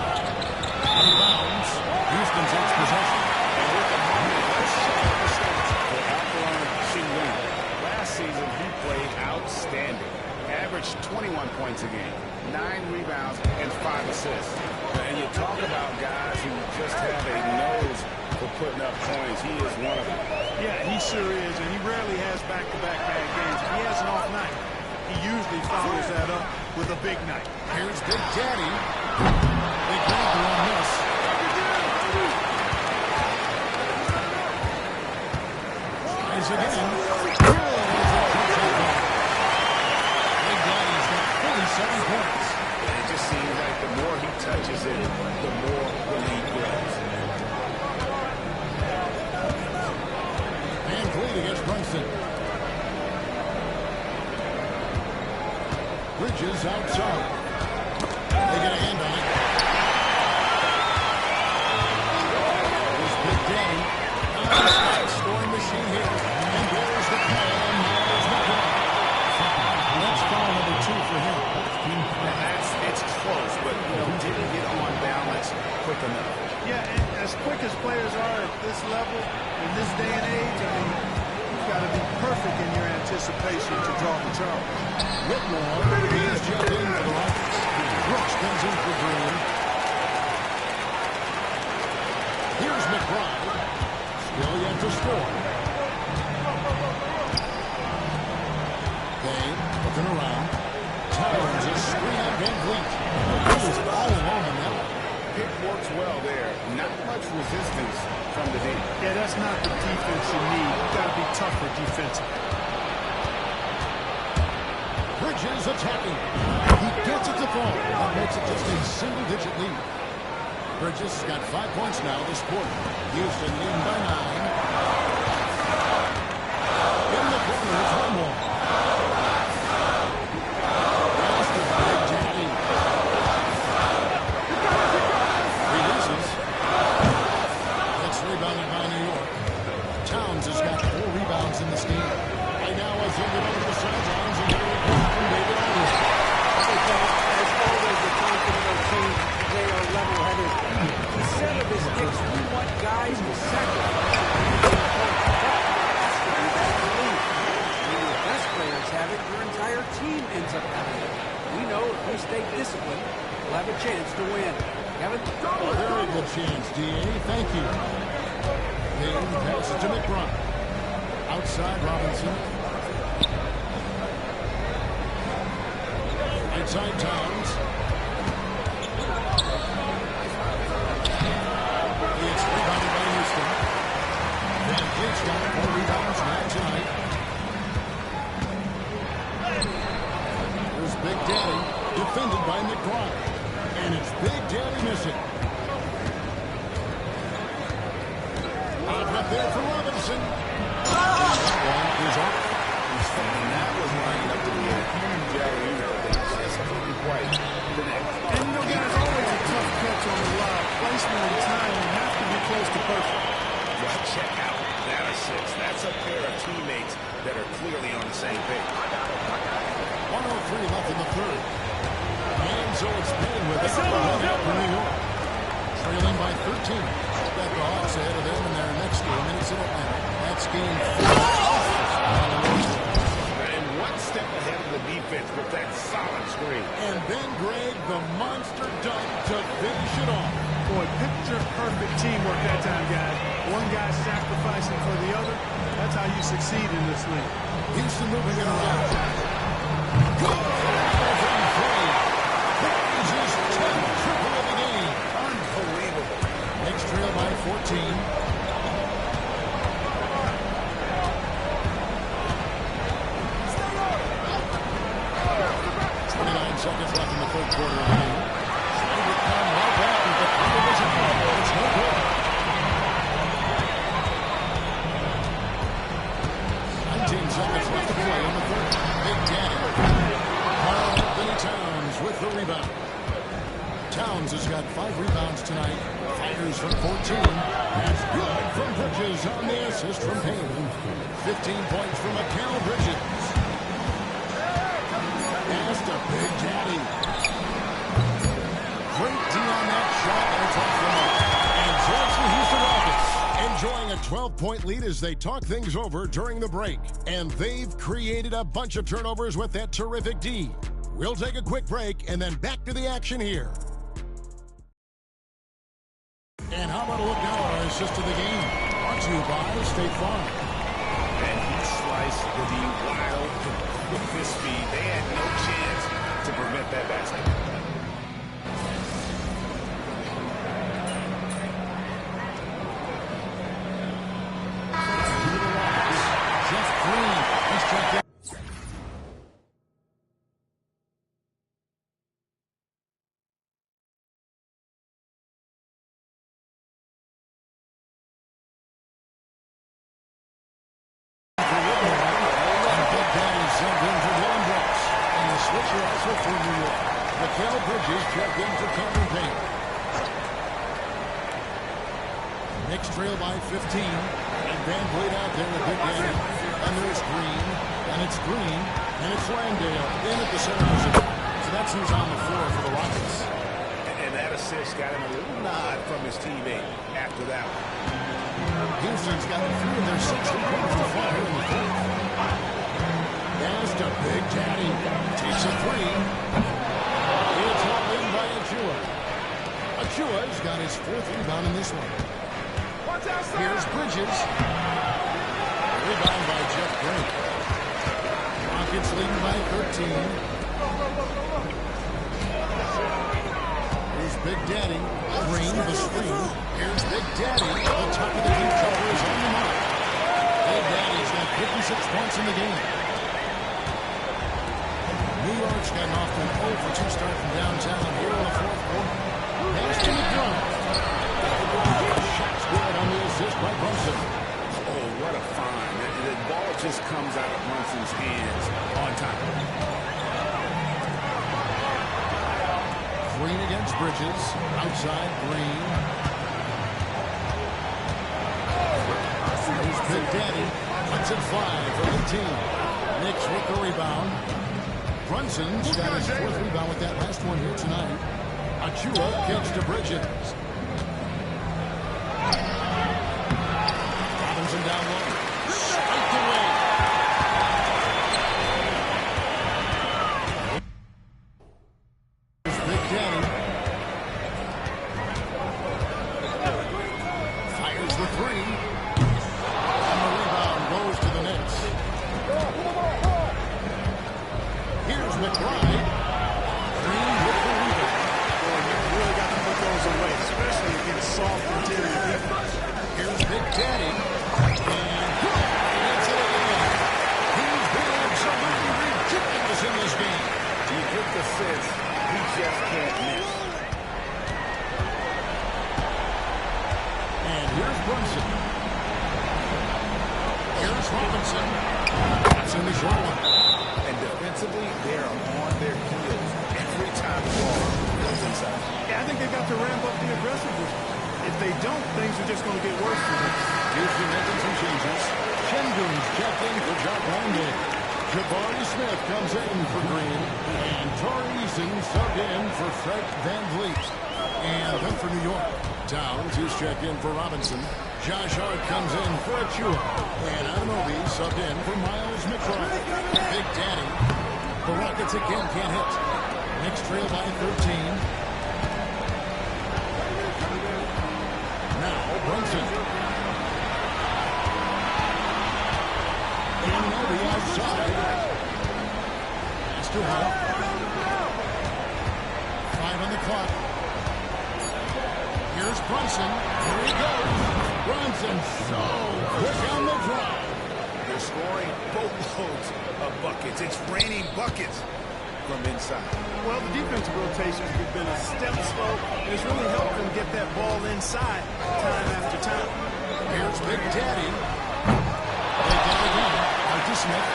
Rebounds. Houston takes possession. And with the moment, let's check out the stats for Alperen Sengun. Last season, he played outstanding. Averaged 21 points a game, 9 rebounds, and 5 assists. And you talk about guys who just have a nose for putting up points. He is one of them. Yeah, he sure is, and he rarely has back-to-back bad games. If he has an off night, he usually follows that up with a big night. Here's Big Daddy. They grab the on this. Tries again. Big Daddy's got 47 points. And it just seems like the more he touches it, the more the lead grows. And Clean against Brunson. Bridges outside. They get a hand on it. Here's Big Daddy. Scoring machine here. And there's the play. And there's the play. That's foul number 2 for him. And it's close, but didn't get on balance quick enough. Yeah, and as quick as players are at this level, in this day and age, I mean, you've got to be perfect in your anticipation to draw the charge. Whitmore, he's jumped in for the Rockets. Brooks comes in for Green. Here's McBride. Still yet to score. Payne looking around. Towns is screen on Van Vliet. He was all alone in that one. Pick works well there. Not much resistance from the D. Yeah, that's not the defense you need. You've got to be tougher defensively. Bridges attacking. He gets it to fall. That makes it just a single-digit lead. Bridges got 5 points now this quarter. Houston leading by 9. In the corner, it's one more. Pass to Big Daddy. Releases. It's rebounded by New York. Towns has got 4 rebounds in this game. Right now, as he get over to the sidelines and get a report from David Aldridge. As always, the confident team, they are level-headed. He said of his Knicks, we want guys to sacrifice. That's the lead. When your best players have it, your entire team ends up having it. We know if we stay disciplined, we'll have a chance to win. Kevin? A very good chance, D.A. Thank you. Payne passes to McBride. Outside Robinson. Inside Towns. It's rebounded by Houston. Van Vliet's got 4 rebounds now tonight. There's Big Daddy, defended by McBride. And it's Big Daddy missing. Up there for Robinson. That one is off. And that was lining up to be a huge alley-oop. They just couldn't quite connect. And you know, guys, always a tough catch on the lob. Placement and timing have to be close to perfect. Well, check out that assist. That's a pair of teammates that are clearly on the same page. left in the third. And so it's Payne with it. For New York. Trailing by 13. Got the Hawks ahead of them in their next game, and it's in Atlanta. That's game 4. And one step ahead of the defense with that solid screen. And then Greg, the monster dunk to finish it off. Boy, picture-perfect teamwork that time, guys. One guy sacrificing for the other. That's how you succeed in this league. Houston moving it around. Good. That is his 10th triple of the game. Unbelievable. Knicks trail by 14. 29 seconds left in the third quarter of the game. Trying to come right back with the television ball. It's no good. 19 seconds left to play in the third. Big Daddy. Karl-Anthony Towns with the rebound. Towns has got 5 rebounds tonight. Fighters from 14. That's good from Bridges on the assist from Payne. 15 points from Mikal Bridges. Pass to Big Daddy. Great D on that shot, and it's off the mark. And so it's the Houston Rockets enjoying a 12-point lead as they talk things over during the break. And they've created a bunch of turnovers with that terrific D. We'll take a quick break and then back to the action here. And how about a look now at our assist of the game? Brought to you by State Farm. And he sliced the D wild with his speed. They had no chance to prevent that basket. Jeff Green. He's checked in. Also for New York, Mikal Bridges checked in for Cameron Payne. Knicks trail by 15. And Van Vliet out there with Big Daddy. And there's Green. And it's Green. And it's Landale in at the center position. So that's who's on the floor for the Rockets. And that assist got him a little nod from his teammate after that one. Houston's got 3 of their 6 rebounds to fall here in the fourth. Pass to Big Daddy. Takes a 3. It's hauled in by Achua. Achua's got his 4th rebound in this one. Here's Bridges. Rebound by Jeff Green. Rockets leading by 13. Here's Big Daddy. Green, the screen. Here's Big Daddy. The top of the deep cover is on the mark. Big Daddy's got 56 points in the game. New York's gotten off to an 0-for-2 start from downtown here in the fourth quarter. Pass to McDermott. Shot's good on the assist by Brunson. Oh, what a find. The ball just comes out of Brunson's hands on time. Green against Bridges. Outside, Green. Here's Big Daddy. Lets it fly for 18. Knicks with the rebound. Brunson's got his 4th rebound with that last one here tonight. Achua kicks to Bridges. Robinson down low. Spiked away. Here's Big Daddy. Fires the 3. And the rebound goes to the Knicks. Here's McBride. Green with the rebound. Boy, you really got to put those away, especially against soft interior defense. Here's Big Daddy. And that's it again. He's been absolutely ridiculous in this game. You get the sense he just can't miss. And here's Brunson. Here's Robinson. That's in the short one. And defensively, they are on their heels every time the ball goes inside. Yeah, I think they've got to ramp up the aggressiveness. If they don't, things are just going to get worse for them. Houston making some changes. Shengun's checked in for Jock Landale. Jabari Smith comes in for Green. And Torrey Eason subbed in for Fred Van Vliet. And then for New York, Towns, he's checked in for Robinson. Josh Hart comes in for Achua. And Anunoby subbed in for Miles McBride. Big Daddy. The Rockets again can't hit. Knicks trail by 13. Now Brunson. Anunoby outside. Pass to Hart. 5 on the clock. Here's Brunson. Here he goes. Brunson so quick on the drive. They're scoring boatloads of buckets. It's raining buckets from inside. Well, the defensive rotations have been a step slow, and it's really helped them get that ball inside time after time. Here's Big Daddy. They get it again. Out to Smith.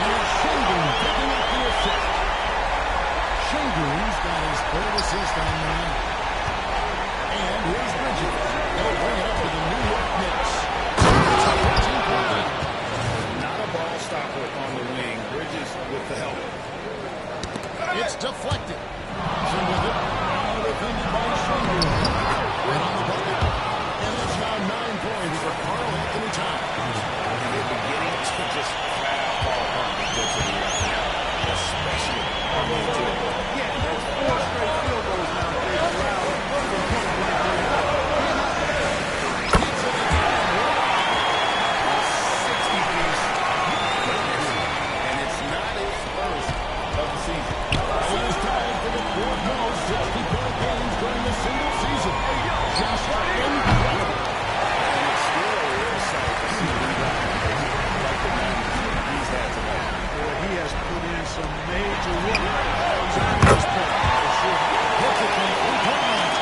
And Şengün picking up the assist. Şengün's got his third assist on the night. And here's Bridges. They'll bring it up to the New York Knicks. Not a ball stopper on the wing. Bridges with the help. It's deflected. Brunson with it. Now defended by Şengün. Right on the bucket. And it's now 9 points for Karl Anthony Towns. And they're beginning to just fall apart defensively right now, especially on the interior. Yeah, that's 4 straight field goals now they've allowed from point-blank range. And it's not his first of the season. It is tied for the 4th most 60-point games during the single season. Just incredible. And it's still a real sight to see like the numbers he's had tonight. Boy, he has put in some major work on this point, for sure. Hits it from 3-point line.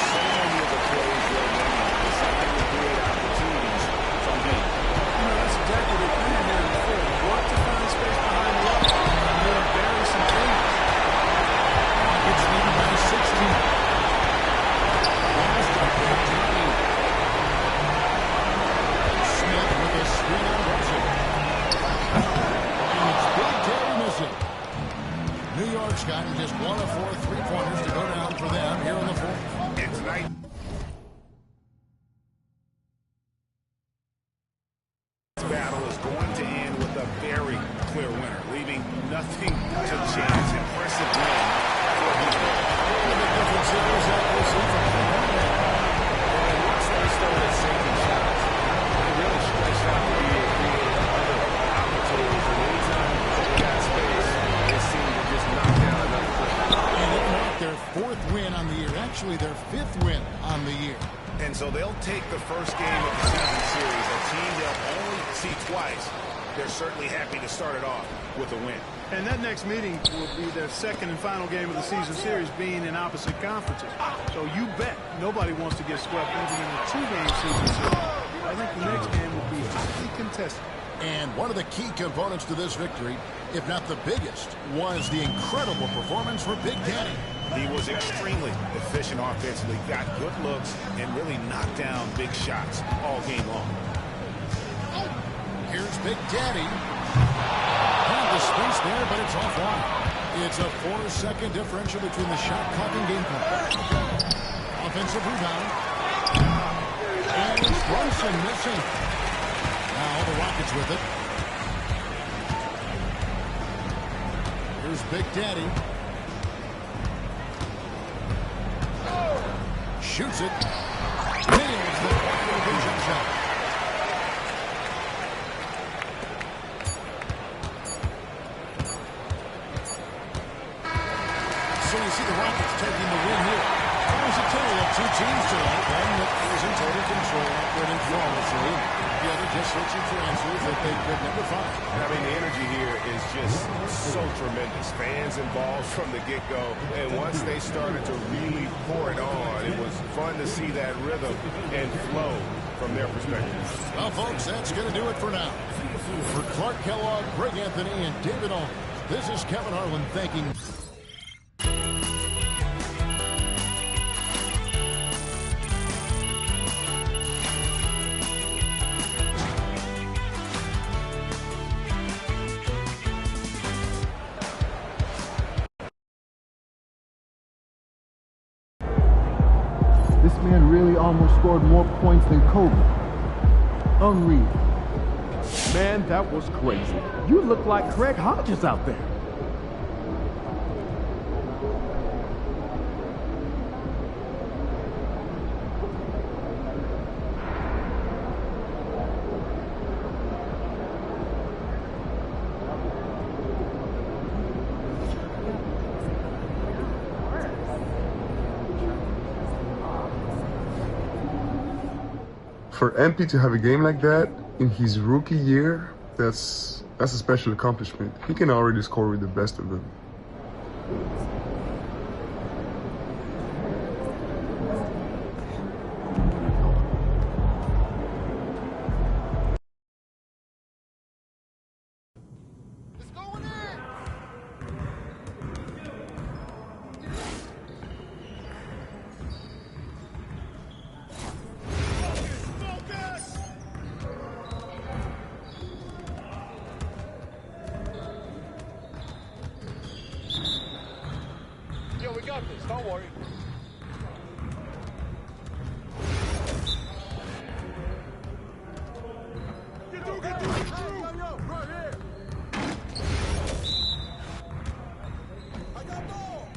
So many of the plays they're running designed to create opportunities from deep. You know, that's exactly what we've been hearing before. Work to find space behind the arc, and then bury some things. It's leading by 16. Last up there, Smith with a screen on Brunson. And it's Big Daddy missing. New York's gotten just 1 of 4 3-pointers to go down for them here in the 4th. And tonight, this battle is going to end with a very clear winner, leaving nothing to chance. Impressive win for Houston. The difference here is that we'll see from And once they started sinking shots, they really stretched out to be able to create other opportunities. And anytime they got space, they seemed to just knock down another play. And it marked their 4th win on the year. Actually, their 5th win on the year. And so they'll take the first game of the season series, a team they'll only see twice. They're certainly happy to start it off with a win. And that next meeting will be their 2nd and final game of the season series, being in opposite conferences. So you bet nobody wants to get swept even in a 2-game season series. I think the next game will be hotly contested. And one of the key components to this victory, if not the biggest, was the incredible performance for Big Daddy. He was extremely efficient offensively, got good looks, and really knocked down big shots all game long. Here's Big Daddy. Had the space there, but it's offline. It's a 4-second differential between the shot clock and game clock. Offensive rebound. And it's Brunson missing. Now the Rockets with it. Here's Big Daddy. Shoots it. Nails the jump shot. So you see the Rockets taking the win here. There's a total of 2 teams tonight. One that is in total control, operating flawlessly. The other just searching for answers that they could never find. I mean, the energy here is just so tremendous. Fans involved from the get-go. And once they started to really pour it on, it was fun to see that rhythm and flow from their perspective. Well, folks, that's going to do it for now. For Clark Kellogg, Greg Anthony, and David Allman, this is Kevin Harlan thanking This man really almost scored more points than Kobe. Unreal. Man, that was crazy. You look like Craig Hodges out there. For MP to have a game like that in his rookie year, that's a special accomplishment. He can already score with the best of them. Yo, we got this. Don't worry. Get through, get through, get through. Yo, right here. I got ball.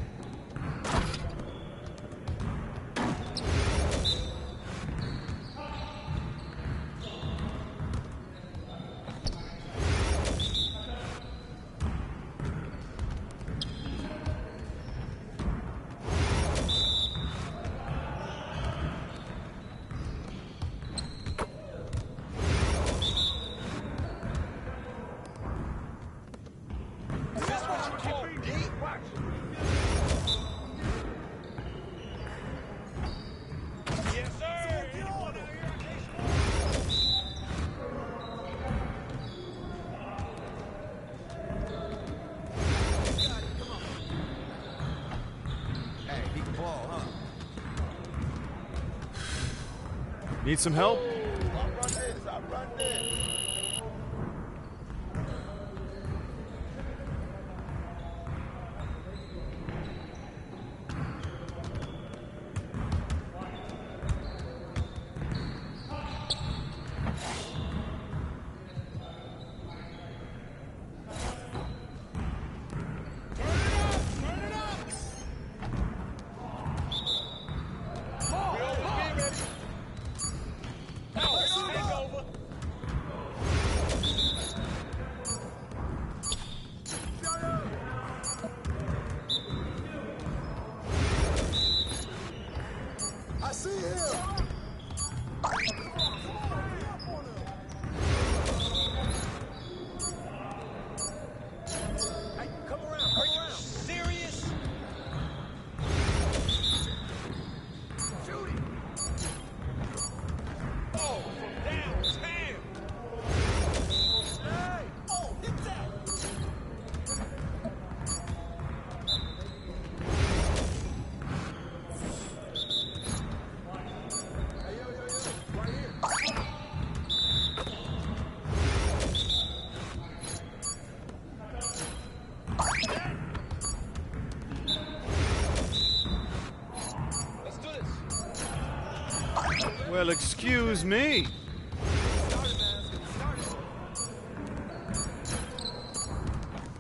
Need some help? I see him. Hey, come around. Are you serious? Shoot him. Oh, from downtown. Hey, oh, hit that. Well, excuse me.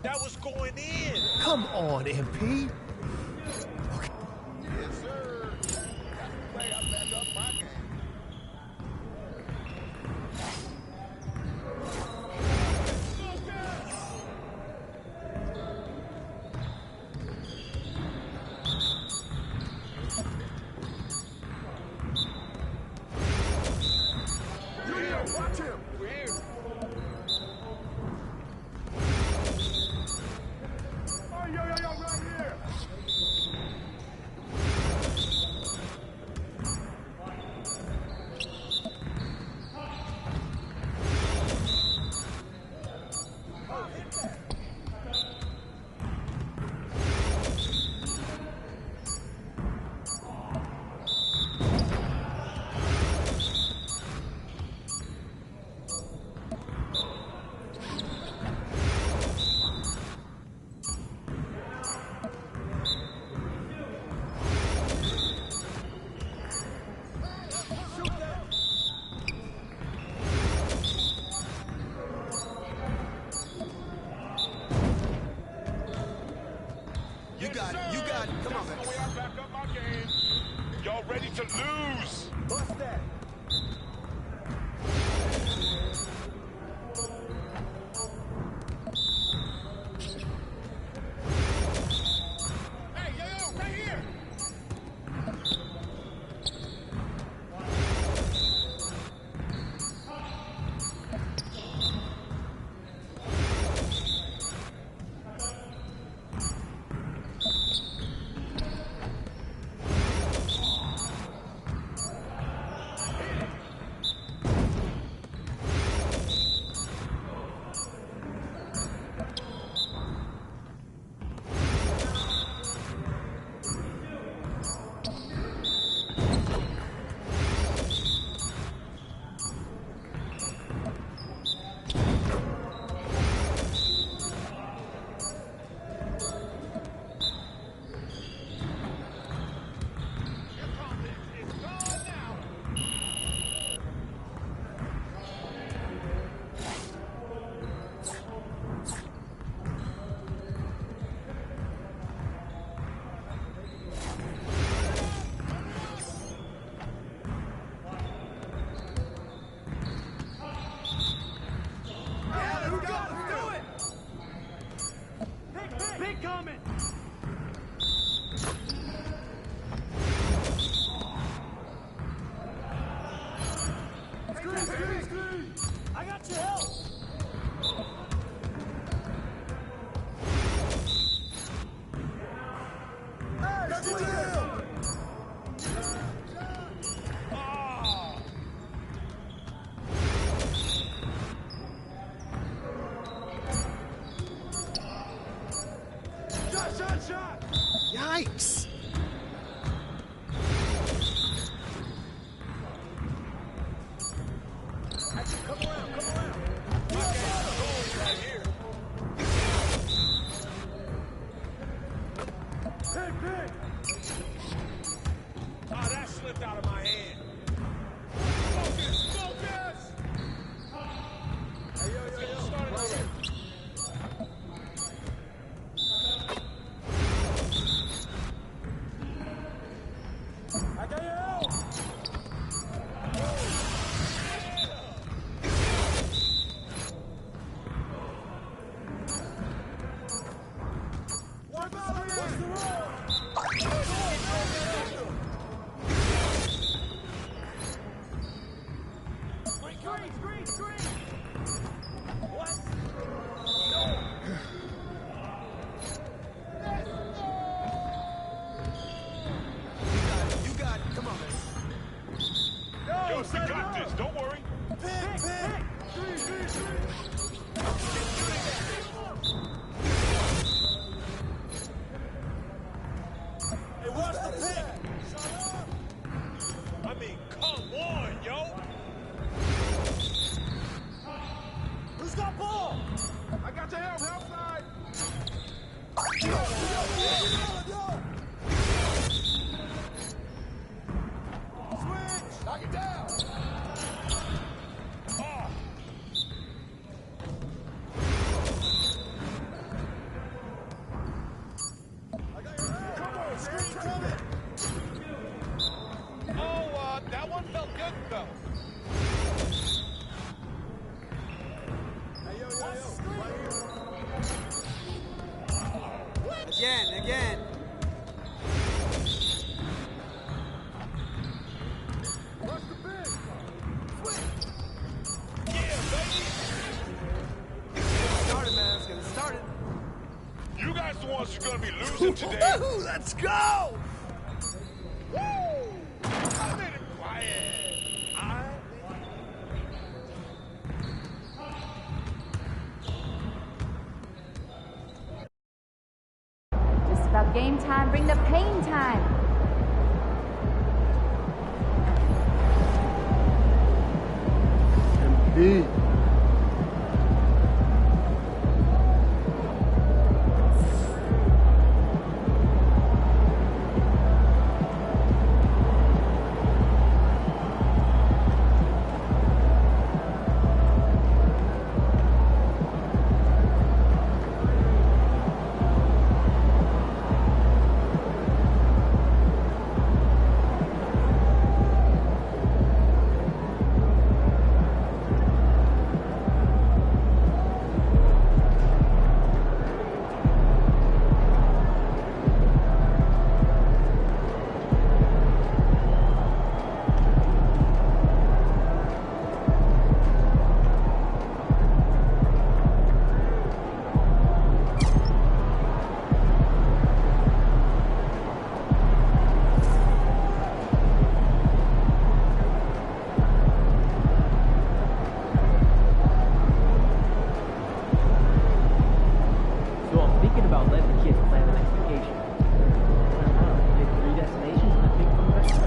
That was going in. Come on, MP. Yes, sir. That's the way I back up my game. Watch him. We're here. Oh, yo, right here. You got it. You got it. Come on, man. That's the way I back up my game. Y'all ready to lose? Bust that. Hey, yo, right here. I got your help. Shot! Yikes! Come around. Right here. Big. Oh, that slipped out of my hand. Focus! Hey, yo. Started over. I got your help. What's the Screen. What? You got it. Come on, man. Yo, we got this. Don't worry. Pick. Three. Hey, what's the pick? I mean, come on, yo. Who's got ball? I got your help side. Switch. Knock it down. Oh. Come on, screen coming. Oh, that one felt good, though. Hey, yo. Right here. Again. What's the big? Switch. Yeah, baby. Started, man. Let's get it started. You guys the ones who's gonna be losing today. Woo-hoo, let's go! Woo! I made it quiet. Just about game time, bring the pain time. MP. I'll let the kids plan the next vacation. Pick 3 destinations and then pick from the rest.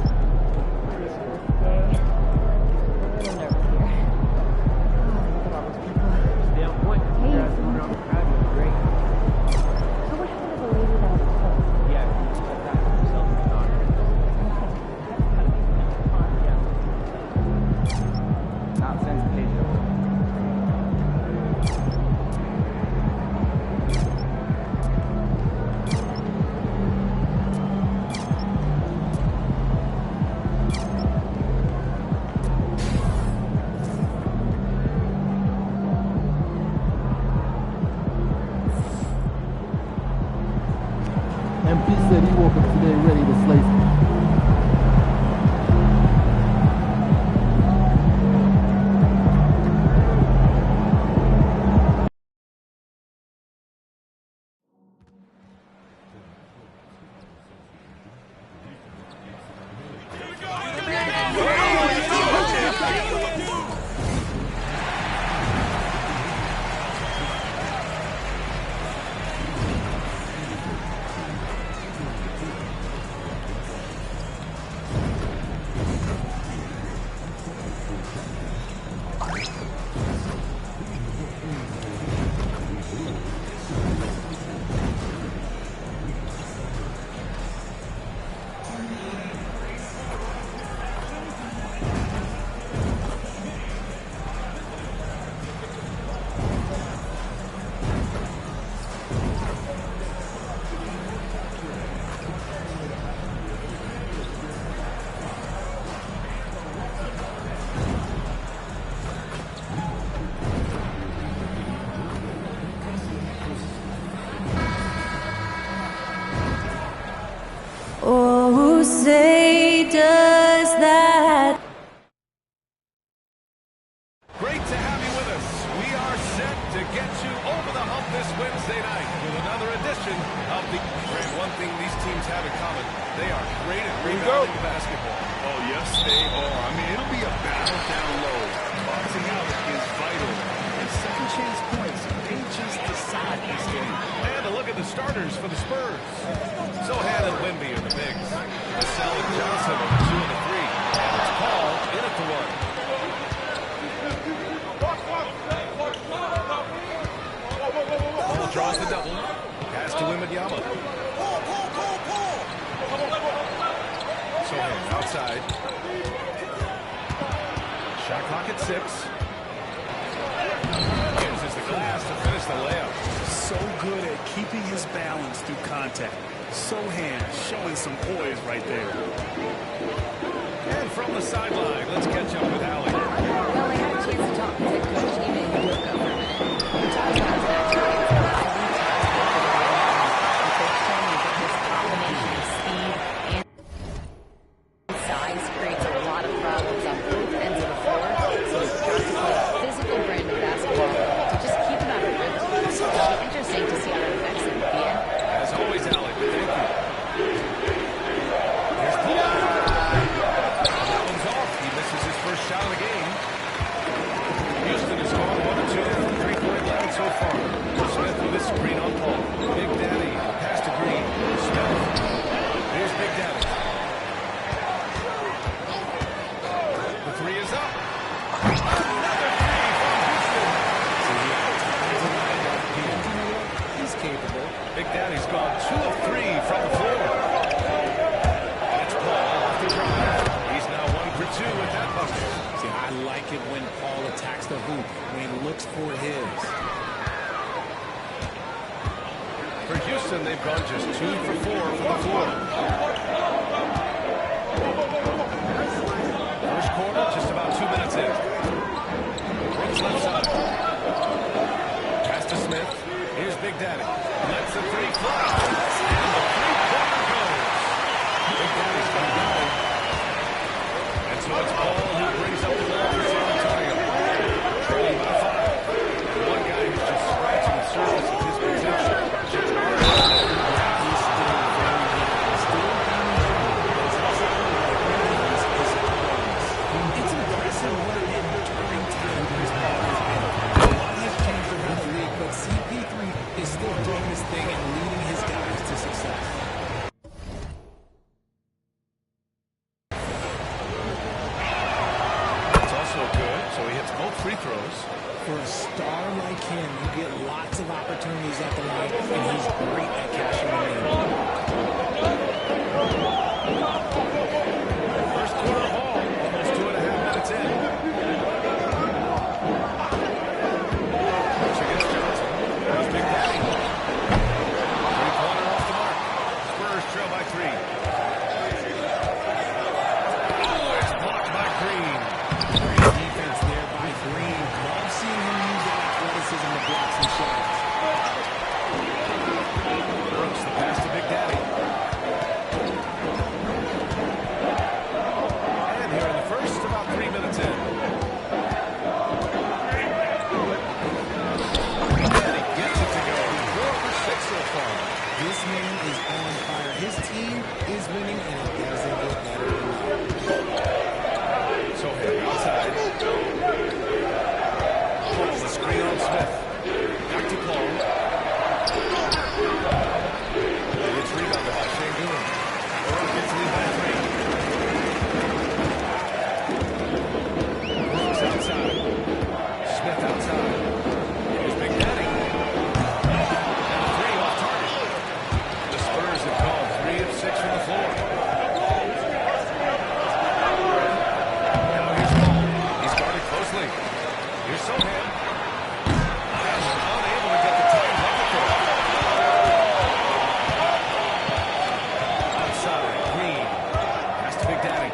Stay on point. You guys going around the crowd, you're great. So what happened to the lady that was close? Yeah, you said that for yourself and your daughter. Not since Pedro. MP said he woke up today ready to slay some. Oh, say does that. Great to have you with us. We are set to get you over the hump this Wednesday night with another edition of the... Grant, one thing these teams have in common, they are great at rebounding the basketball. Oh, yes, they are. I mean, it'll be a battle down low. Boxing out is vital. And second chance points may just decide this game. And a look at the starters for the Spurs. Sohan and Wemby are the bigs. Vassell and Johnson are the 2 and the 3. And it's Paul in at the 1. Paul draws the double. Pass to Wembanyama. Sohan outside. Shot clock at 6. Uses the glass to finish the layup. So good at keeping his balance through contact. Sohan showing some poise right there. And from the sideline, let's catch up with Allie. Well, I had a chance to talk to Coach Eamon and Luka for a minute. We talked about his attributes, but I think Coach told me that his combination of speed and size creates a lot of problems on both ends of the floor. So he's got to play a physical brand of basketball to just keep him out of rhythm. It'll be interesting to see how it affects him at the end. As always, Allie, thank you. Here's Paul. That one's off. He misses his first shot of the game. Houston has gone 1 of 2 from the 3-point line so far. Smith with a screen on Paul. Big Daddy, pass to Green. Smith. Here's Big Daddy. The 3 is up. Another 3 from Houston. He's capable. Big Daddy's gone 2 of 3 from the floor. And it's Paul off the drive. He's now 1 for 2 with that bucket. See, I like it when Paul attacks the hoop, when he looks for his. For Houston, they've gone just 2 for 4 from the floor. First quarter, just about 2 minutes in. Brooks left side. Pass to Smith. Here's Big Daddy. Lets the 3 fly. And the 3-pointer goes. Big Daddy's got it going. And so it's Paul who brings up the ball for San Antonio. Trailing by 5. One guy who's just scratching the surface of his potential. It's impressive what an enduring talent this ball has been. A lot has changed around the league, but CP3 is still doing his thing and leading his guys to success. It's also good, so he hits both free throws. For a star like him, you get lots of opportunities at the line, and he's great at cashing them in. First quarter ball, almost 2.5 minutes in. Push against Johnson. There's Big Daddy. Three-pointer off the mark. Spurs trail by 3. Oh, it's blocked by Green. Great defense there by Green. Love seeing him use that athleticism to block some shots. Brooks, the pass to Big Daddy. And here in the first, about 3 minutes in. Big Daddy gets it to go. 4 for 6 so far. This man is on fire. His team is winning, and it doesn't get better than that. So here, outside. Paul, the screen on Smith. Back to Paul. It's rebounded by Şengün. The Rockets lead by 3. Brooks outside. Smith outside. Here's Big Daddy. And a 3 off target. The Spurs have gone 3 of 6 from the floor. Now here's Paul. He's guarded closely. Here's Sohan. Unable to get the time bucket there. Outside, Green. Pass to Big Daddy.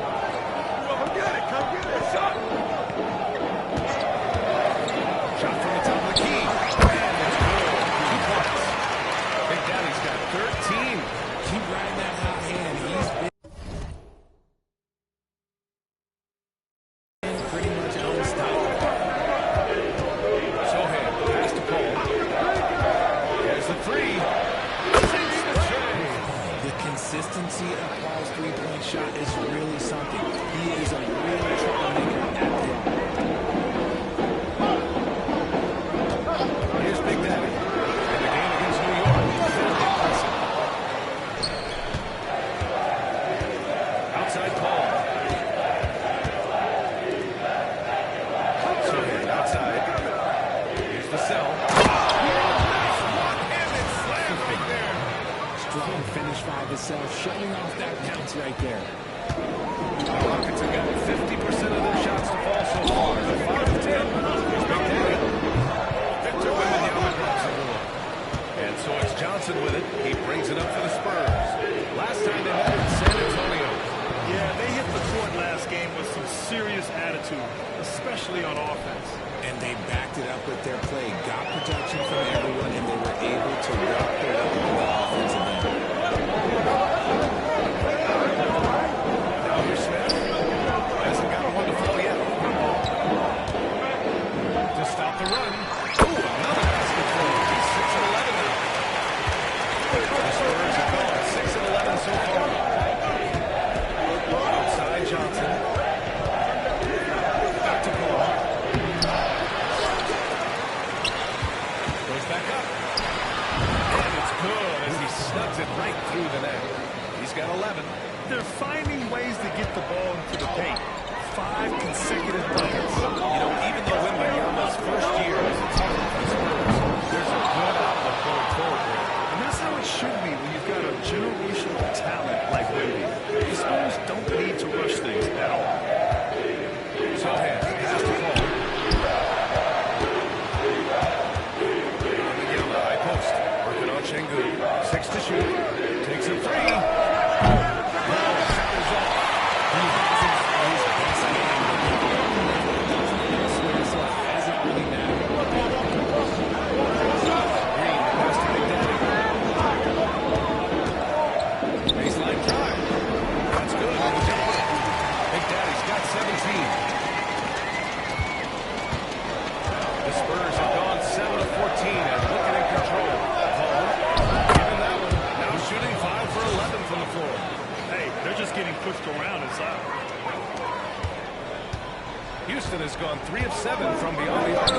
Come get it, shot. Shot from the top of the key. And it's good. 2 points. Big Daddy's got 13. Keep riding that hot hand. He's been pretty much unstoppable. Sohan, pass to Paul. There's the 3. The consistency of Paul's three-point shot is really something. He is a real troublemaker at the arc. Here's Big Daddy. In the game against New York. Very impressive. Outside Paul. Sohan outside. Here's the cell. And it's slammed big there. Strong finish by Vassell, showing off that bounce right there. The Rockets have gotten 50% of their shots to fall so far. They're 5 of 10. Here's Big Daddy. Victor Wembanyama drops it low. And so it's Johnson with it. He brings it up for the Spurs. Last time they met in San Antonio. Yeah, they hit the court last game with some serious attitude, especially on offense. And they backed it up with their play, got protection from everyone, and they were able to walk their way on the offensive end. Now here's Smith. Hasn't got one to fall yet. To stop the run. Ooh, another basket for him. He's 6 of 11 now. The Spurs have gone 6 of 11 so far. Outside Johnson. Back to Paul. Goes back up. And it's good as he snugs it right through the net. He's got 11. They're finding ways to get the ball into the paint. 5 consecutive buckets. You know, even though Wembanyama's first year was a tough for the Spurs, there's a good outlook going forward there. And that's how it should be when you've got a generational talent like Wemby. The Spurs don't need to rush things at all. Sohan, pass to Paul. Wembanyama, high post. Working on Şengün. 6 to shoot. Takes a 3. pushed around inside. Houston has gone 3 of 7 from beyond the arc.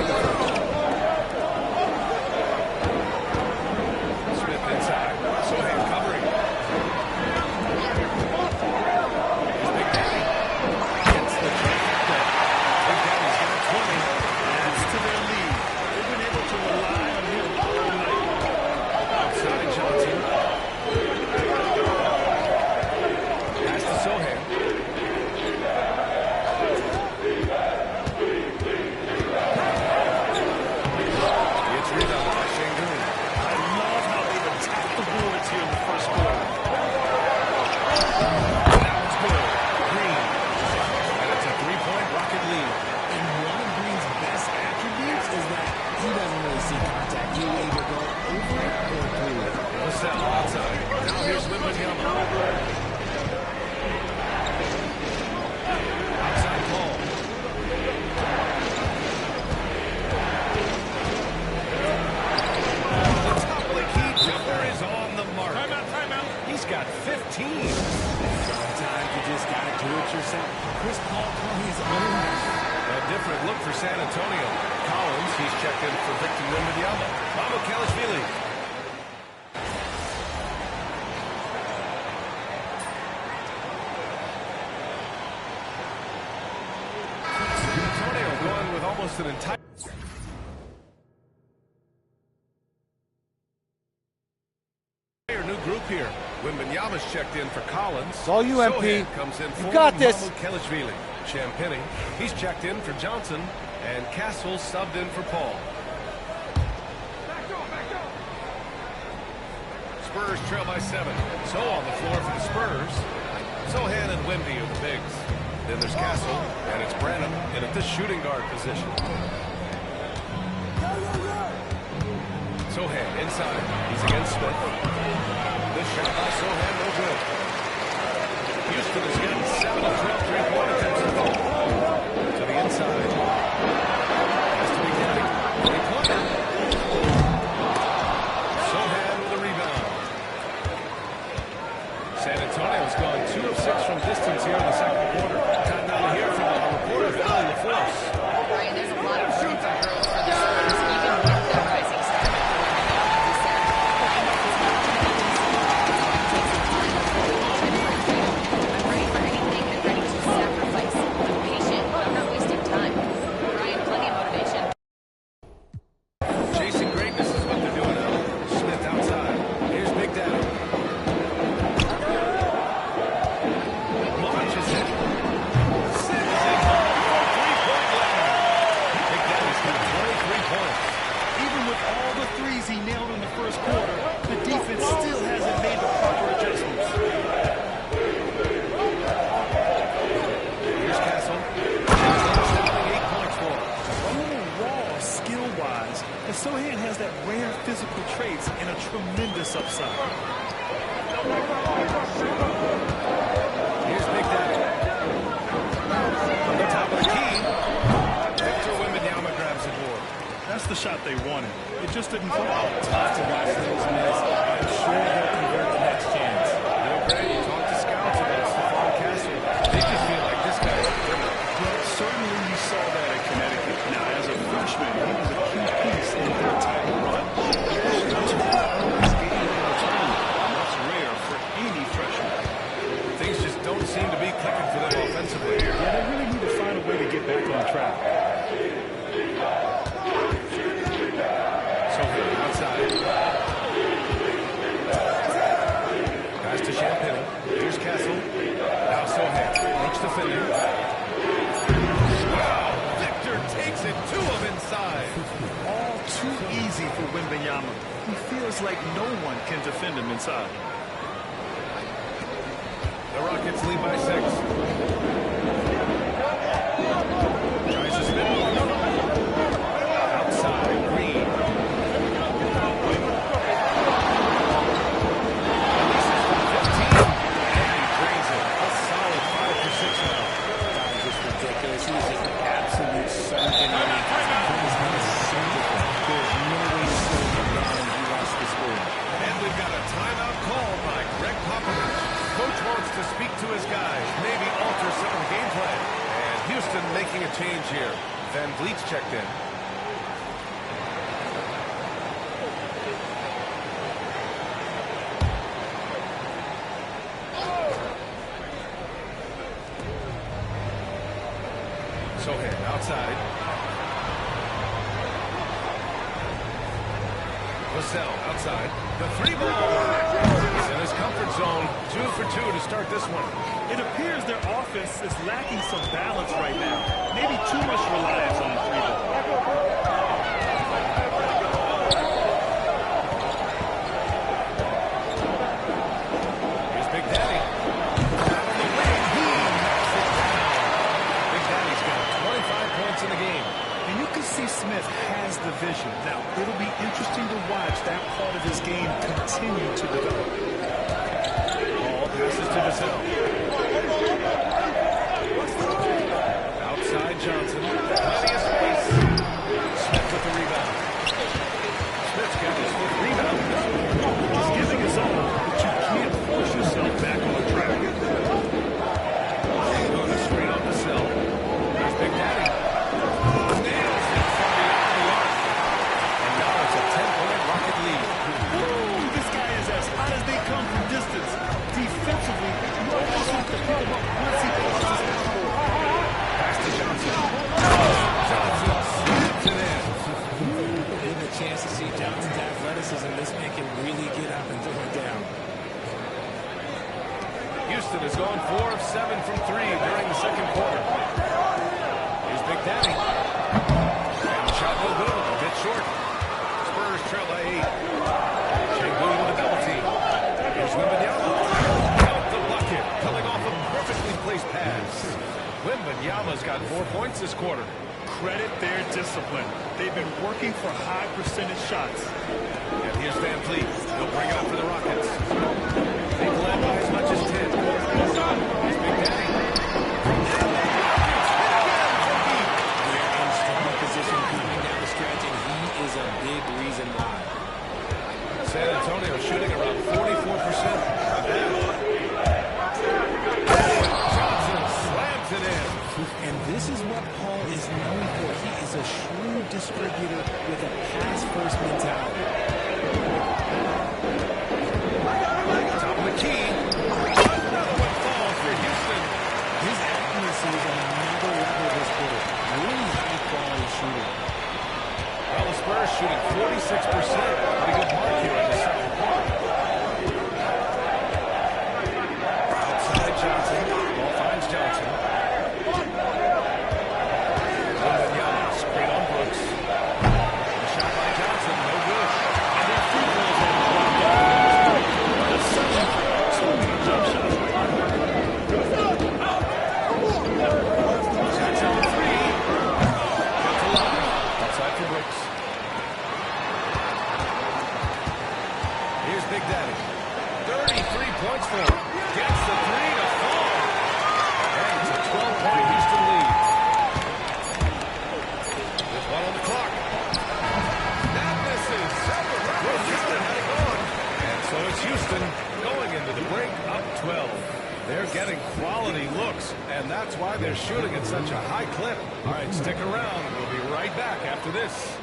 team. Sometimes you just got to do it yourself. Chris Paul plays own that. A different look for San Antonio. Collins, he's checked in for Victor Wembanyama. Kelishvili. Antonio going with almost an entire... new group here. Wembanyama's checked in for Collins. It's all you, MP. Sohan comes in for You got this. Kelishvili. Champagny, he's checked in for Johnson, and Castle subbed in for Paul. Spurs trail by 7. So on the floor for the Spurs. Sohan and Wemby are the bigs. Then there's Castle, and it's Branham in at the shooting guard position. Sohan inside. He's against Smith. This shot by Sohan, no good. Houston has gotten 7 of 12 three-point attempts to the inside. Has to be getting three-pointer. Sohan with a rebound. San Antonio's gone 2 of 6 from distance here in the second quarter. Time now to hear from the reporter, Valley LaForce. Brian, there's a lot of room for growth for the Spurs, even with their rising star. He said, playing with his new teammates, it's going to take some time before we can ready for a trade. I'm ready for anything and ready to sacrifice. I'm patient, but I'm not wasting time. Brian, plenty of motivation. Chasing greatness is what they're doing now. Smith outside. Here's Big Daddy. Launches it. Sends it home. 3-point land. Big Daddy's got 23 points. Even with all the threes he nailed in the first quarter, the defense still hasn't made the proper adjustments. Here's Castle. 8 points for him. A little raw skill-wise, but Sohan has that rare physical traits and a tremendous upside. Here's Big Daddy. From the top of the key, Victor Wembanyama grabs the board. That's the shot they wanted. It just didn't fall. Tough to watch those miss. I'm sure they'll convert the next chance. Bill Brady talked to scouts about Stephon Castle. They just feel like this guy's a criminal. Well, certainly you saw that at Connecticut. Now, as a freshman, he was a key piece in their title run. He's getting in the tournament, and that's rare for any freshman. Things just don't seem to be clicking for them offensively. Yeah, they really need to find a way to get back on track. Sohan outside. Pass to Champagny. Here's Castle. Now Sohan. Looks defender. Wow! Victor takes it to him inside. All too easy for Wembanyama. He feels like no one can defend him inside. The Rockets lead by 6. Tries to spin. Outside, Green. Releases from 15. And he drains it. A solid 5 for 6 now. Just ridiculous. He was just absolute sunken in. He was not surgical. There's no way to slow him down, and he lost the score. And we've got a timeout called by Greg Popovich. Coach wants to speak to his guys, maybe alter some of the game plan. And Houston making a change here. Van Vliet's checked in. Sohan outside. Vassell outside. The 3 ball. He's in his comfort zone. 2 for 2 to start this one. It appears their offense is lacking some balance right now. Maybe too much reliance on the 3 ball. Here's Big Daddy. Out on the wing. He knocks it down. Big Daddy's got 25 points in the game. And you can see Smith has the vision. Now, it'll be interesting to watch that part of his game continue to develop. Ball passes to Vassell. Outside Johnson. Plenty of space. Smith with the rebound. Smith's got his 5th rebound. He's giving his all, but you can't force yourself back on Houston has gone 4 of 7 from 3 during the second quarter. Here's Big Daddy. And the shot no good. A bit short. Spurs trail by 8. Shangoon with a double team. Here's Wembanyama. Count the bucket. Coming off a perfectly placed pass. Wembanyama's got 4 points this quarter. Credit their discipline. They've been working for high percentage shots. And here's Van Fleet. He'll bring it up for the Rockets. They've led by as much as 10. Here's Big Daddy. They're in strong position coming down the stretch, and he is a big reason why. San Antonio shooting around 44%. Johnson slams it in. And this is what Paul is known for. He is a shrewd distributor with a pass-first mentality. Top of the key. Another one falls for Houston. His accuracy is on another level this quarter. Really high-quality shooting. Well, the Spurs shooting 46%. Pretty good mark here in the second quarter. Outside Johnson. Ball finds Johnson. Wembanyama, screen on Brooks. The shot by Johnson, no good. And their free throws in. The second jump shot. Jackson on 3. Got the line. Outside for Brooks. Here's Big Daddy. 33 points for him. Gets the 3 to fall. And it's a 12-point Houston lead. There's one on the clock. That misses. Houston had it going. And so it's Houston going into the break up 12. They're getting quality looks, and that's why they're shooting at such a high clip. All right, stick around. We'll be right back after this.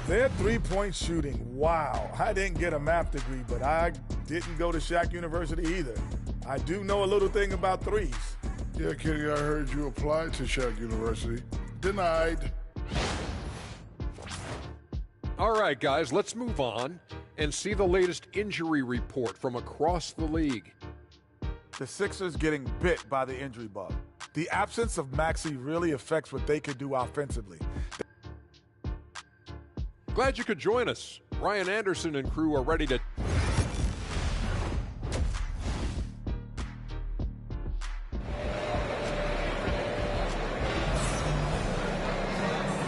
Their three-point shooting, wow. I didn't get a math degree, but I didn't go to Shaq University either. I do know a little thing about threes. Yeah, Kenny, I heard you applied to Shaq University. Denied. All right, guys, let's move on and see the latest injury report from across the league. The Sixers getting bit by the injury bug. The absence of Maxey really affects what they could do offensively. Glad you could join us. Ryan Anderson and crew are ready to...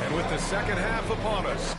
And with the second half upon us,